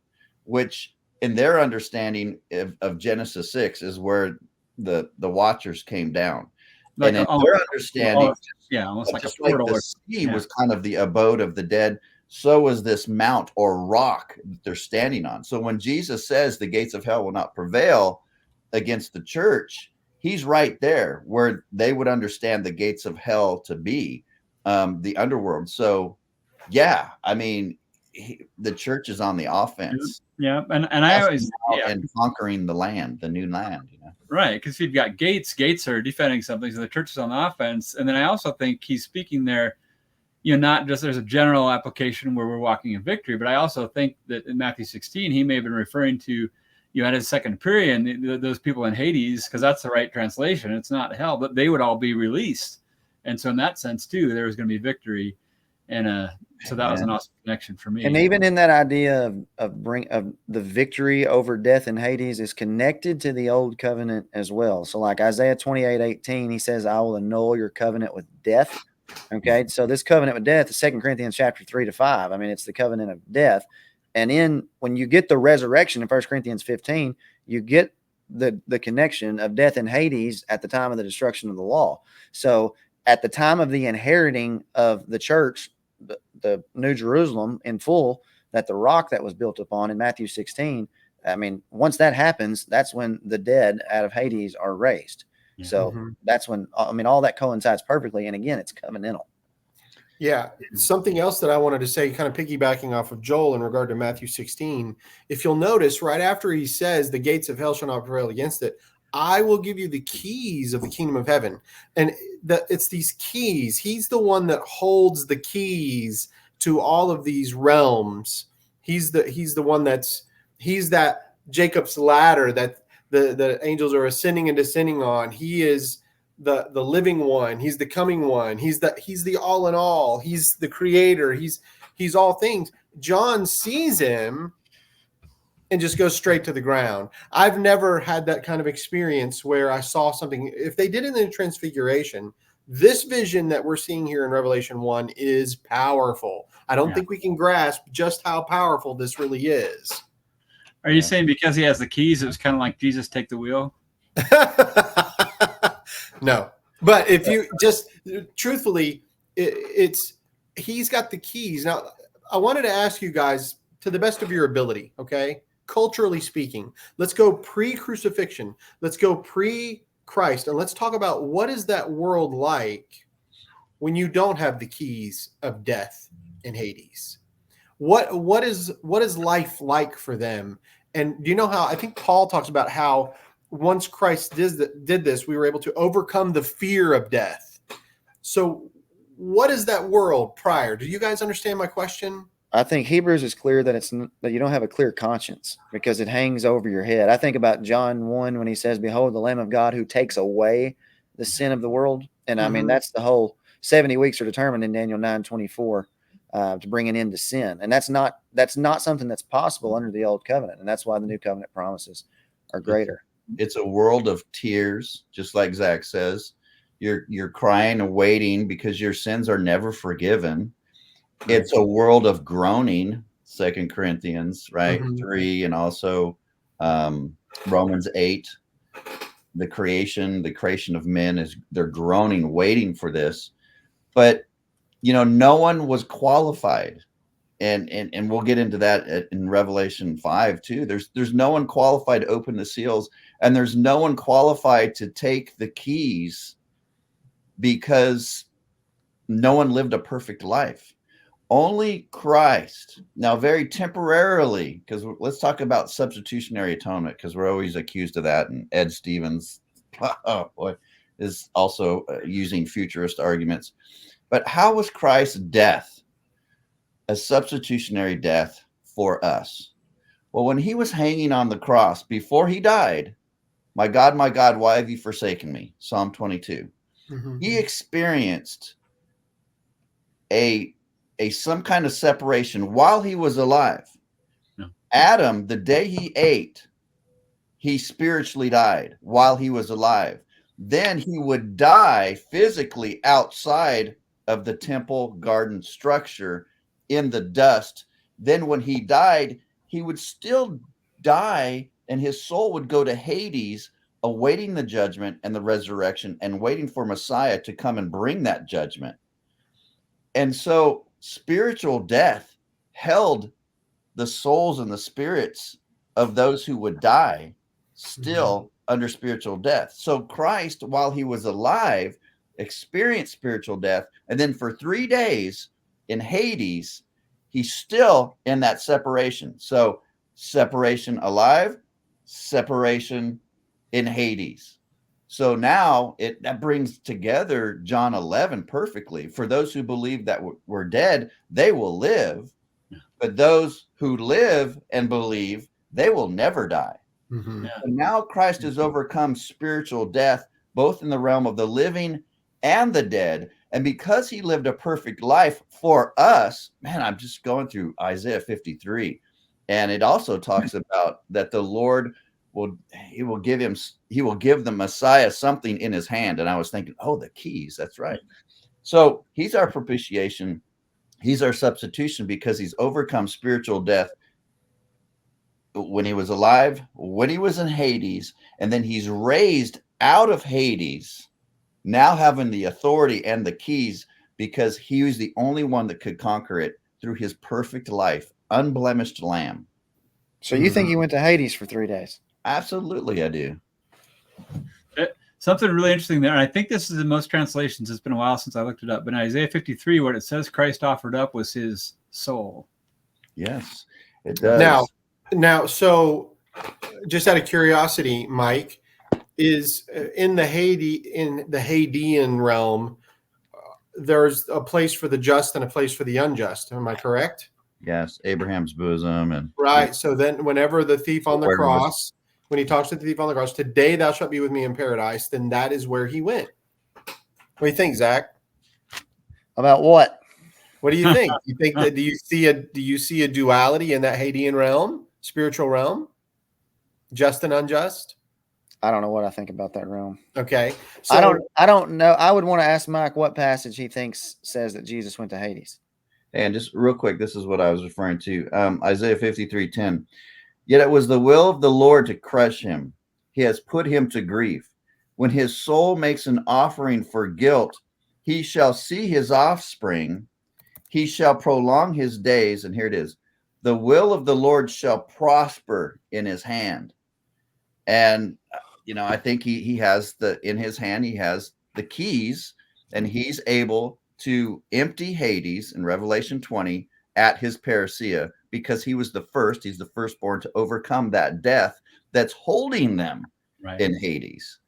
which in their understanding of Genesis 6 is where the watchers came down. Like, and in their understanding, almost like just a portal. Like the sea was kind of the abode of the dead, so was this mount or rock that they're standing on. So when Jesus says the gates of hell will not prevail against the church, he's right there where they would understand the gates of hell to be, the underworld. So, yeah, I mean, the church is on the offense. Yeah, and I always and conquering the land, the new land, Right, because if you've got gates are defending something, so the church is on the offense. And then I also think he's speaking there, not just there's a general application where we're walking in victory, but I also think that in Matthew 16, he may have been referring to, at his second period, those people in Hades, because that's the right translation. It's not hell, but they would all be released. And so in that sense, too, there was going to be victory. And so that was an awesome connection for me. And even in that idea of the victory over death in Hades is connected to the old covenant as well. So like Isaiah 28:18, he says, I will annul your covenant with death. Okay. So this covenant with death is 2 Corinthians chapter 3-5. I mean, it's the covenant of death. And when you get the resurrection in 1 Corinthians 15, you get the connection of death in Hades at the time of the destruction of the law. So at the time of the inheriting of the church, the New Jerusalem in full, that the rock that was built upon in Matthew 16, I mean, once that happens, that's when the dead out of Hades are raised. Yeah. So that's when, I mean, all that coincides perfectly. And again, it's covenantal. Yeah. Something else that I wanted to say, kind of piggybacking off of Joel in regard to Matthew 16, if you'll notice right after he says the gates of hell shall not prevail against it, I will give you the keys of the kingdom of heaven. And it's these keys. He's the one that holds the keys to all of these realms. He's the one he's that Jacob's ladder that the angels are ascending and descending on. He is the living one. He's the coming one. He's the all in all. He's the creator. He's all things. John sees him and just goes straight to the ground. I've never had that kind of experience where I saw something. If they did it in the Transfiguration, this vision that we're seeing here in Revelation 1 is powerful. I don't think we can grasp just how powerful this really is. Are you saying because he has the keys, it was kind of like Jesus take the wheel? No. But if you just truthfully, he's got the keys. Now, I wanted to ask you guys, to the best of your ability, okay? Culturally speaking, let's go pre-crucifixion. Let's go pre-Christ, and let's talk about what is that world like when you don't have the keys of death in Hades. What is life like for them? And do you know how I think Paul talks about how once Christ did this, we were able to overcome the fear of death. So what is that world prior? Do you guys understand my question? I think Hebrews is clear that that you don't have a clear conscience because it hangs over your head. I think about John 1 when he says, behold, the Lamb of God who takes away the sin of the world. And I mean, that's the whole 70 weeks are determined in Daniel 9:24 to bring an end to sin. And that's not something that's possible under the old covenant. And that's why the new covenant promises are greater. It's a world of tears, just like Zach says. You're crying and waiting because your sins are never forgiven. It's a world of groaning, 2 Corinthians, right? 3, and also Romans 8. the creation of men is they're groaning, waiting for this. But no one was qualified, and we'll get into that in Revelation 5 too. There's no one qualified to open the seals, and there's no one qualified to take the keys, because no one lived a perfect life. Only Christ. Now, very temporarily, because let's talk about substitutionary atonement, because we're always accused of that. And Ed Stevens, oh boy, is also using futurist arguments. But how was Christ's death a substitutionary death for us? Well, when he was hanging on the cross, before he died, my God, why have you forsaken me? Psalm 22. Mm-hmm. He experienced some kind of separation while he was alive. No. Adam, the day he ate, he spiritually died while he was alive. Then he would die physically outside of the temple garden structure in the dust. Then when he died, he would still die, and his soul would go to Hades, awaiting the judgment and the resurrection, and waiting for Messiah to come and bring that judgment. And so spiritual death held the souls and the spirits of those who would die still under spiritual death. So Christ, while he was alive, experienced spiritual death. And then for 3 days in Hades, he's still in that separation. So separation alive, separation in Hades. So now that brings together John 11 perfectly. For those who believe that we're dead, they will live. But those who live and believe, they will never die. Mm-hmm. Yeah. And now Christ has overcome spiritual death, both in the realm of the living and the dead. And because he lived a perfect life for us, man, I'm just going through Isaiah 53. And it also talks about that the Lord he will give the Messiah something in his hand. And I was thinking, oh, the keys. That's right. So he's our propitiation. He's our substitution, because he's overcome spiritual death when he was alive, when he was in Hades, and then he's raised out of Hades, now having the authority and the keys, because he was the only one that could conquer it through his perfect life, unblemished lamb. So you think he went to Hades for 3 days? Absolutely, I do. Something really interesting there, and I think this is in most translations. It's been a while since I looked it up, but in Isaiah 53, what it says Christ offered up was his soul. Yes, it does. Now, so just out of curiosity, Mike, is in the Hadean realm, there's a place for the just and a place for the unjust. Am I correct? Yes, Abraham's bosom. And right. So then whenever the thief on the cross, when he talks to the thief on the cross, today thou shalt be with me in paradise, then that is where he went. What do you think, Zach? About what? What do you think? You think that do you see a duality in that Hadean realm, spiritual realm? Just and unjust? I don't know what I think about that realm. Okay. So I don't know. I would want to ask Mike what passage he thinks says that Jesus went to Hades. And just real quick, this is what I was referring to. Isaiah 53:10. Yet it was the will of the Lord to crush him. He has put him to grief. When his soul makes an offering for guilt, he shall see his offspring. He shall prolong his days. And here it is. The will of the Lord shall prosper in his hand. And, I think he has in his hand, he has the keys, and he's able to empty Hades in Revelation 20 at his parousia, because he's the firstborn to overcome that death that's holding them in Hades.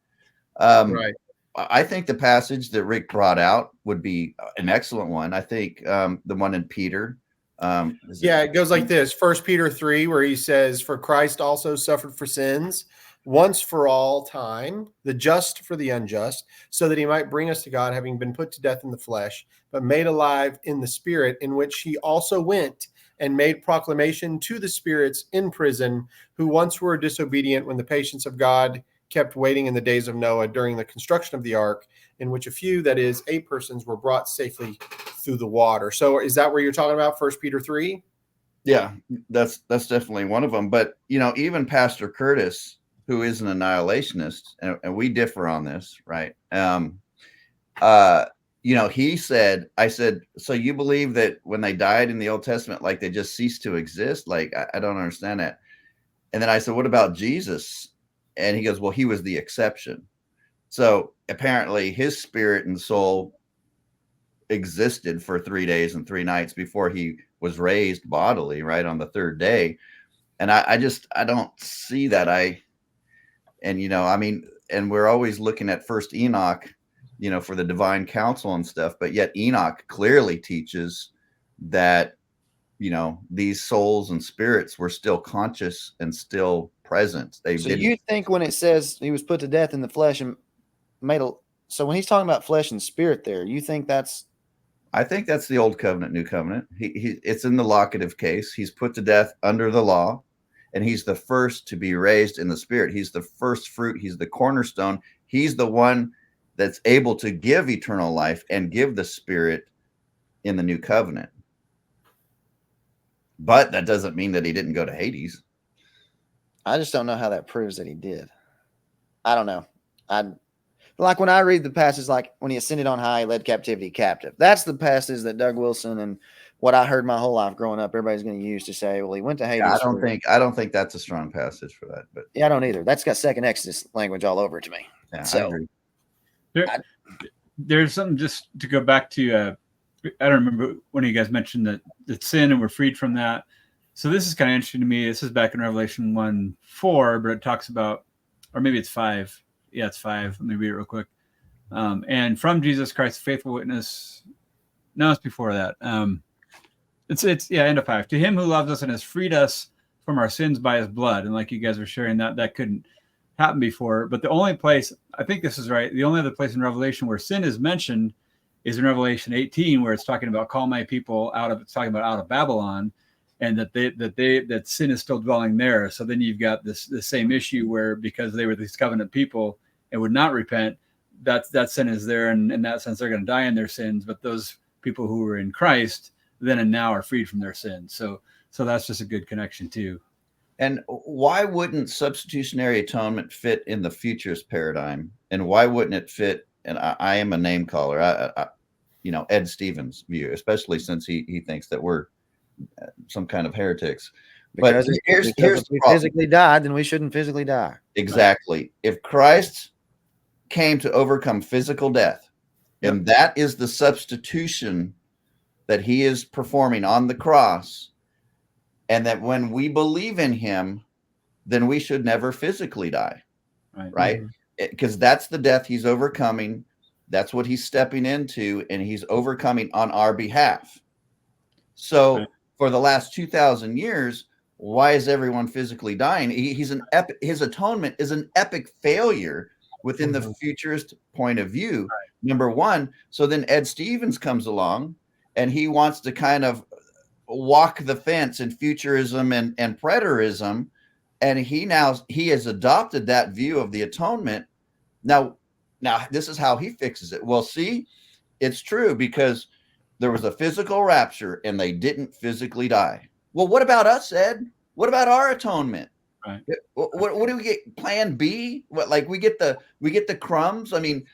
right. I think the passage that Rick brought out would be an excellent one. I think the one in Peter. It goes like this. 1 Peter 3, where he says, for Christ also suffered for sins once for all time, the just for the unjust, so that he might bring us to God, having been put to death in the flesh, but made alive in the spirit, in which he also went and made proclamation to the spirits in prison, who once were disobedient, when the patience of God kept waiting in the days of Noah during the construction of the ark, in which a few, that is 8 persons, were brought safely through the water. So is that where you're talking about, 1 Peter 3? Yeah, that's definitely one of them. But, even Pastor Curtis who is an annihilationist, and we differ on this, right? He said, I said, so you believe that when they died in the Old Testament, like they just ceased to exist? Like, I don't understand that. And then I said, what about Jesus? And he goes, well, he was the exception. So apparently his spirit and soul existed for 3 days and 3 nights before he was raised bodily, right, on the third day. And I don't see that. And we're always looking at First Enoch, for the divine counsel and stuff, but yet Enoch clearly teaches that, these souls and spirits were still conscious and still present. So you think when it says he was put to death in the flesh and so when he's talking about flesh and spirit there, you think that's? I think that's the old covenant, new covenant. It's in the locative case. He's put to death under the law, and he's the first to be raised in the spirit. He's the first fruit. He's the cornerstone. He's the one that's able to give eternal life and give the spirit in the new covenant. But that doesn't mean that he didn't go to Hades. I just don't know how that proves that he did. I don't know. Like when I read the passage, like when he ascended on high, he led captivity captive. That's the passage that Doug Wilson and what I heard my whole life growing up, everybody's going to use to say, well, he went to Hades. Yeah, I don't think that's a strong passage for that. But yeah, I don't either. That's got second Exodus language all over it to me. Yeah, so I agree. There's something just to go back to. I don't remember when you guys mentioned that sin and we're freed from that. So this is kind of interesting to me. This is back in Revelation 1:4, but it talks about, or maybe it's 5. Yeah, it's 5. Let me read it real quick. And from Jesus Christ, faithful witness. No, it's before that. It's end of 5. To him who loves us and has freed us from our sins by his blood. And like you guys were sharing, that couldn't happen before. But the only place, I think this is right, the only other place in Revelation where sin is mentioned is in Revelation 18, where it's talking about call my people out of Babylon, and that sin is still dwelling there. So then you've got this same issue where because they were these covenant people and would not repent, that sin is there, and in that sense they're going to die in their sins. But those people who were in Christ then and now are freed from their sins. So that's just a good connection too. And why wouldn't substitutionary atonement fit in the futurist paradigm? And why wouldn't it fit? And I am a name caller. Ed Stevens' view, especially since he thinks that we're some kind of heretics. Because but here's if we physically died, then we shouldn't physically die. Exactly. Right? If Christ came to overcome physical death, and that is the substitution that he is performing on the cross, and that when we believe in him, then we should never physically die. Right? Because that's the death he's overcoming. That's what he's stepping into, and he's overcoming on our behalf. So for the last 2,000 years, why is everyone physically dying? His atonement is an epic failure within the futurist point of view. Number one. So then Ed Stevens comes along, and he wants to kind of walk the fence in futurism and preterism, and he has adopted that view of the atonement. Now this is how he fixes it. Well, see, it's true because there was a physical rapture and they didn't physically die. Well, what about us, Ed? What about our atonement? Right. What do we get? Plan B? What, like we get the crumbs? I mean,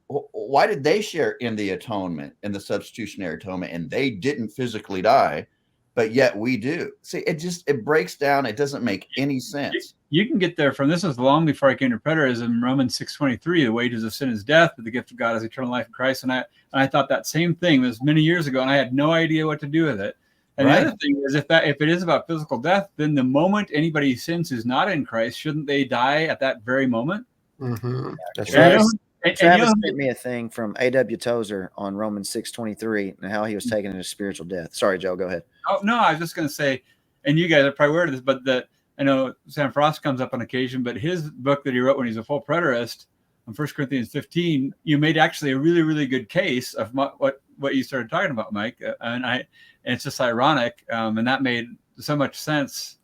why did they share in the atonement, in the substitutionary atonement, and they didn't physically die, but yet we do? See, it breaks down. It doesn't make any sense. You can get there from, this is long before I came to preterism, Romans 6:23, the wages of sin is death, but the gift of God is eternal life in Christ. And I thought that same thing. It was many years ago, and I had no idea what to do with it. And the other thing is, if it is about physical death, then the moment anybody sins who's not in Christ, shouldn't they die at that very moment? Mm-hmm. That's Travis, right. Travis sent me a thing from A.W. Tozer on Romans 6:23 and how he was taken into spiritual death. Sorry, Joe, go ahead. Oh no, I was just going to say, and you guys are probably aware of this, but I know Sam Frost comes up on occasion, but his book that he wrote when he's a full preterist on 1 Corinthians 15, you made actually a really, really good case of what you started talking about, Mike. And it's just ironic. And that made so much sense,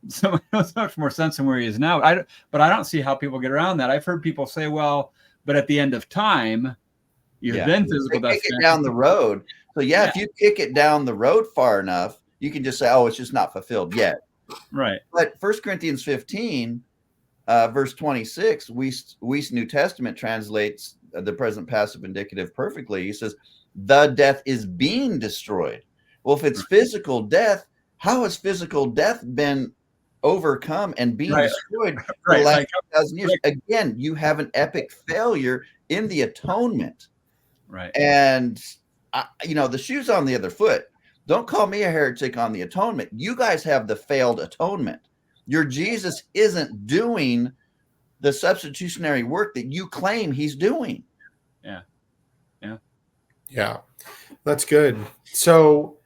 so much more sense than where he is now. But I don't see how people get around that. I've heard people say, well, but at the end of time, then physical death. Kick it down the road. So if you kick it down the road far enough, you can just say, oh, it's just not fulfilled yet. Right. But 1 Corinthians 15 verse 26, Weiss New Testament translates the present passive indicative perfectly. He says, the death is being destroyed. Well, if it's physical death, how has physical death been overcome and being destroyed for the last 2,000 years? Again, you have an epic failure in the atonement. Right. And, the shoe's on the other foot. Don't call me a heretic on the atonement. You guys have the failed atonement. Your Jesus isn't doing the substitutionary work that you claim he's doing. Yeah, that's good. So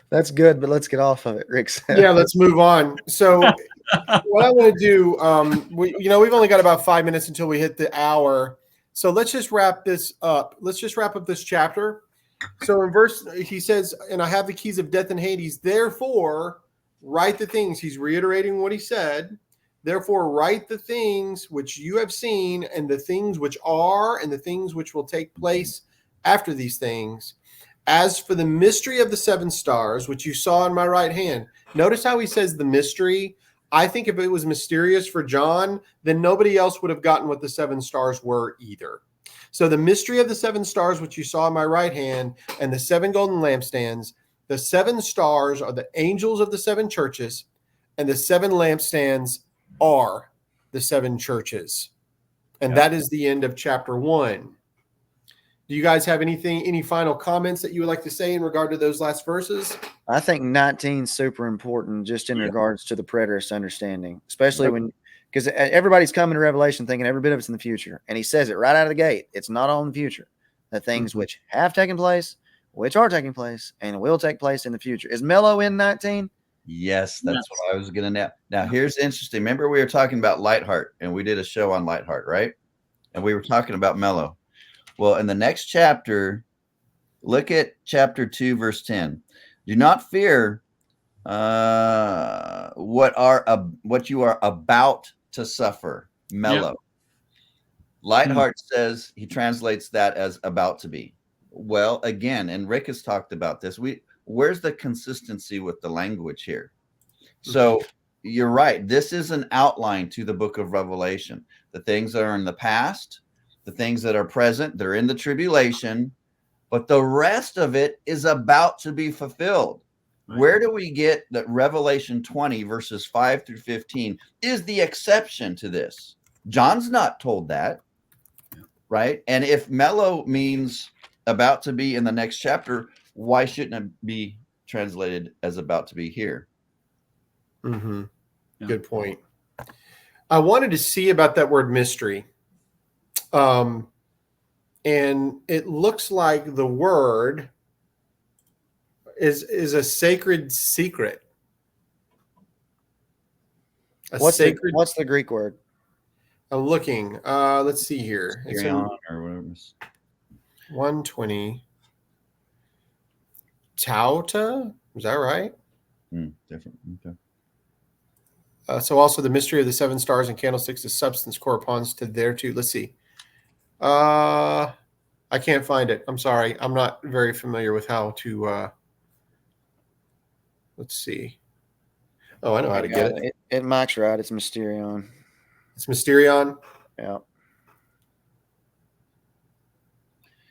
that's good, but let's get off of it, Rick said. Yeah, let's move on. So what I want to do, we've only got about 5 minutes until we hit the hour. So let's just wrap this up. Let's just wrap up this chapter. So in verse, he says, and I have the keys of death and Hades. Therefore, write the things. He's reiterating what he said. Therefore, write the things which you have seen, and the things which are, and the things which will take place after these things. As for the mystery of the 7 stars, which you saw in my right hand. Notice how he says the mystery. I think if it was mysterious for John, then nobody else would have gotten what the 7 stars were either. So the mystery of the 7 stars, which you saw in my right hand, and the 7 golden lampstands. The 7 stars are the angels of the 7 churches, and the 7 lampstands are the 7 churches. And that is the end of chapter 1. Do you guys have any final comments that you would like to say in regard to those last verses? I think 19 is super important just in regards to the preterist understanding, especially because everybody's coming to Revelation thinking every bit of it's in the future. And he says it right out of the gate. It's not all in the future. The things which have taken place, which are taking place, and will take place in the future. Is Mello in 19? Yes, that's what I was going to know. Now, here's interesting. Remember we were talking about Lightheart, and we did a show on Lightheart, right? And we were talking about Mello. Well, in the next chapter, look at chapter 2, verse 10. Do not fear what you are about to suffer. Mellow. Yep. Lightheart says, he translates that as about to be. Well, again, and Rick has talked about this. Where's the consistency with the language here? So you're right. This is an outline to the book of Revelation. The things that are in the past, the things that are present, they're in the tribulation, but the rest of it is about to be fulfilled. Right. Where do we get that Revelation 20 verses 5 through 15 is the exception to this? John's not told that, right? And if Mello means about to be in the next chapter, why shouldn't it be translated as about to be here? Mm-hmm. Yeah. Good point. I wanted to see about that word mystery. And it looks like the word is a sacred secret. What's the Greek word? I'm looking. Let's see here. It's in or whatever. 120. Tauta? Is that right? Different. Okay. So also the mystery of the 7 stars and candlesticks, the substance corresponds to there too. Let's see. I can't find it. I'm sorry. I'm not very familiar with how to let's see. Oh, I know how to get it. It Mike's right. It's Mysterion. It's Mysterion? Yeah.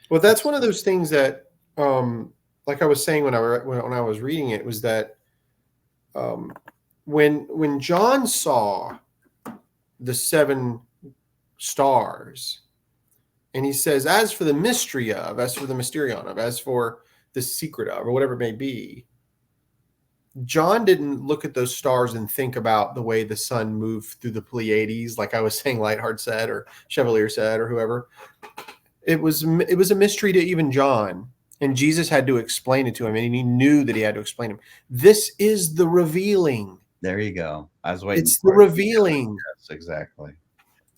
Well, that's one of those things that like I was saying when I was reading it, was that when John saw the 7 stars, and he says, as for the mystery of, as for the mysterion of, as for the secret of, or whatever it may be, John didn't look at those stars and think about the way the sun moved through the Pleiades, like I was saying Lightheart said, or Chevalier said, or whoever. It was a mystery to even John. And Jesus had to explain it to him, and he knew that he had to explain him. This is the revealing. There you go. I was waiting. It's the revealing. Yes, exactly.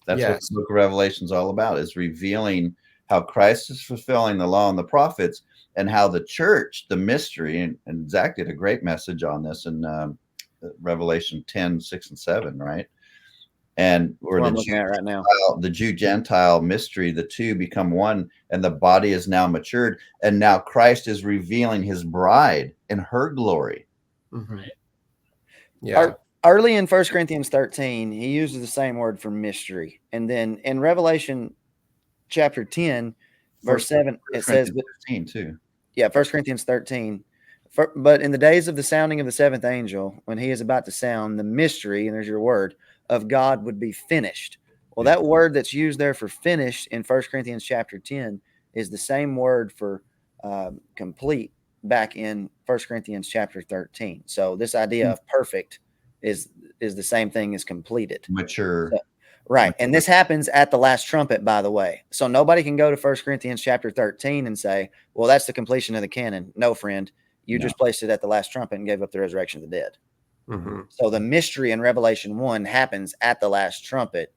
That's what the book of Revelation is all about, is revealing how Christ is fulfilling the law and the prophets, and how the church, the mystery, and Zach did a great message on this in Revelation 10, 6, and 7, right? And we're looking at right now. The Jew-Gentile mystery, the two become one, and the body is now matured, and now Christ is revealing his bride in her glory. Mm-hmm. Yeah. early in 1 Corinthians 13, he uses the same word for mystery. And then in Revelation chapter 10, verse 7, it says, 13 too. yeah, 1 Corinthians 13. But in the days of the sounding of the seventh angel, when he is about to sound, the mystery, and there's your word, of God would be finished. Well, that word that's used there for finished in 1 Corinthians chapter 10 is the same word for complete back in 1 Corinthians chapter 13. So this idea of perfect is the same thing as completed. Mature. So, right. And this happens at the last trumpet, by the way. So nobody can go to 1 Corinthians chapter 13 and say, well, that's the completion of the canon. No, friend. You just placed it at the last trumpet and gave up the resurrection of the dead. Mm-hmm. So the mystery in Revelation 1 happens at the last trumpet.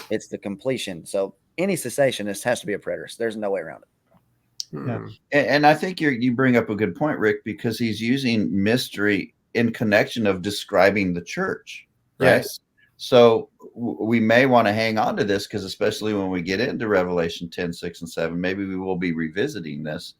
It's the completion. So any cessationist has to be a preterist. There's no way around it. Mm-hmm. And I think you bring up a good point, Rick, because he's using mystery in connection of describing the church. Right? Yes. So we may want to hang on to this because especially when we get into Revelation 10, 6, and 7, maybe we will be revisiting this.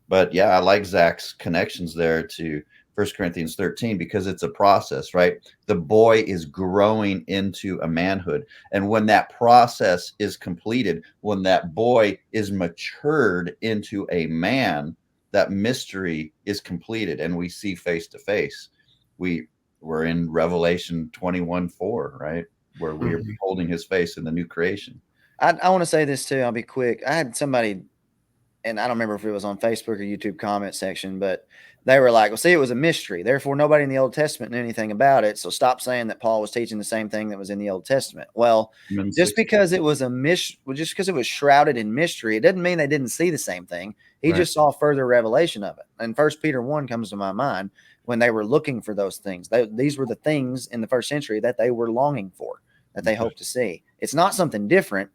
But yeah, I like Zach's connections there to 1 Corinthians 13 because it's a process, right? The boy is growing into a manhood. And when that process is completed, when that boy is matured into a man, that mystery is completed and we see face to face. We're in Revelation 21:4, right? Where we are beholding his face in the new creation. I want to say this too. I'll be quick. I had somebody, and I don't remember if it was on Facebook or YouTube comment section, but they were like, well, see, it was a mystery. Therefore, nobody in the Old Testament knew anything about it. So stop saying that Paul was teaching the same thing that was in the Old Testament. Well, just because it was just because it was shrouded in mystery, it doesn't mean they didn't see the same thing. He just saw further revelation of it. And 1 Peter 1 comes to my mind when they were looking for those things. These were the things in the first century that they were longing for, that they hoped to see. It's not something different.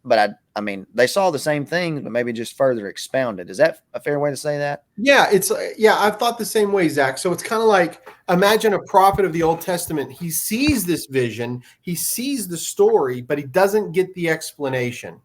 But I mean, they saw the same thing, but maybe just further expounded. Is that a fair way to say that? Yeah, I've thought the same way, Zach. So it's kind of like, imagine a prophet of the Old Testament. He sees this vision, he sees the story, but he doesn't get the explanation.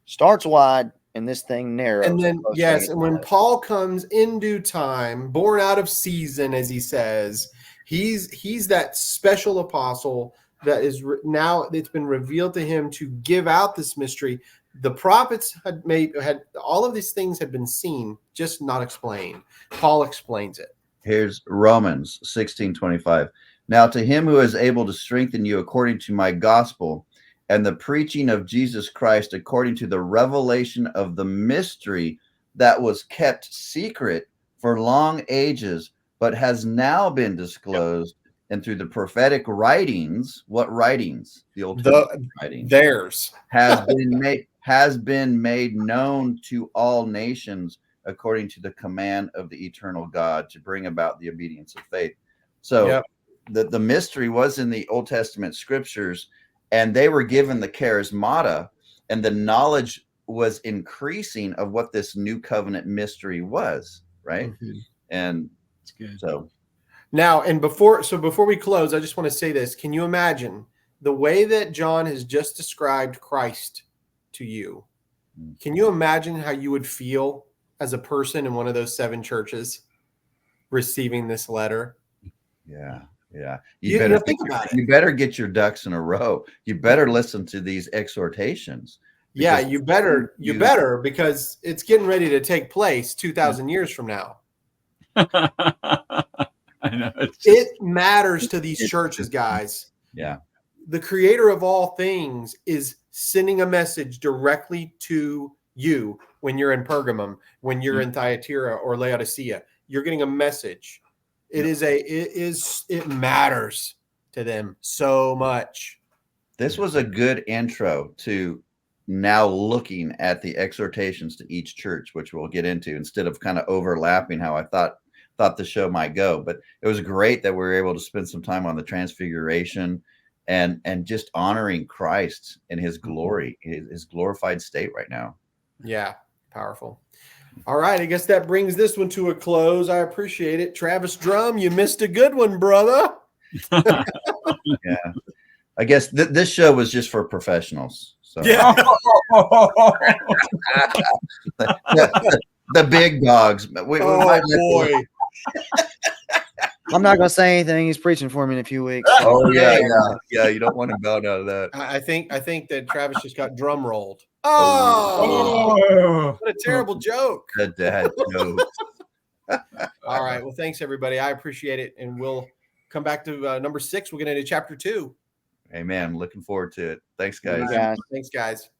Starts wide and this thing narrows. And then, yes, and when Paul comes in due time, born out of season, as he says, he's that special apostle that is now it's been revealed to him to give out this mystery. The prophets had all of these things had been seen, just not explained. Paul explains it. Here's Romans 16:25. Now to him who is able to strengthen you according to my gospel and the preaching of Jesus Christ according to the revelation of the mystery that was kept secret for long ages, but has now been disclosed. And through the prophetic writings, what writings? The Old Testament writings. Theirs has been made known to all nations according to the command of the eternal God to bring about the obedience of faith. So the mystery was in the Old Testament scriptures, and they were given the charismata, and the knowledge was increasing of what this new covenant mystery was, right? Mm-hmm. And it's good. So now, and before we close, I just want to say this. Can you imagine the way that John has just described Christ to you? Can you imagine how you would feel as a person in one of those 7 churches receiving this letter? Yeah. You better think about it. You better get your ducks in a row. You better listen to these exhortations. Yeah, you better because it's getting ready to take place 2,000 years from now. I know. It matters to these churches, guys. Yeah. The creator of all things is sending a message directly to you when you're in Pergamum, when you're in Thyatira or Laodicea. You're getting a message. It matters to them so much. This was a good intro to now looking at the exhortations to each church, which we'll get into instead of kind of overlapping how I thought the show might go. But it was great that we were able to spend some time on the transfiguration and just honoring Christ in his glory, his glorified state right now. Yeah, powerful. All right, I guess that brings this one to a close. I appreciate it. Travis Drum, you missed a good one, brother. Yeah. I guess this show was just for professionals. So yeah. the big dogs. Boy. I'm not gonna say anything. He's preaching for me in a few weeks. So. Oh yeah. You don't want to bow down to that. I think that Travis just got drum rolled. Oh. Oh, what a terrible joke. The dad joke. All right. Well, thanks everybody. I appreciate it, and we'll come back to number 6. We'll get into chapter 2. Amen. Looking forward to it. Thanks, guys. You guys. Thanks, guys.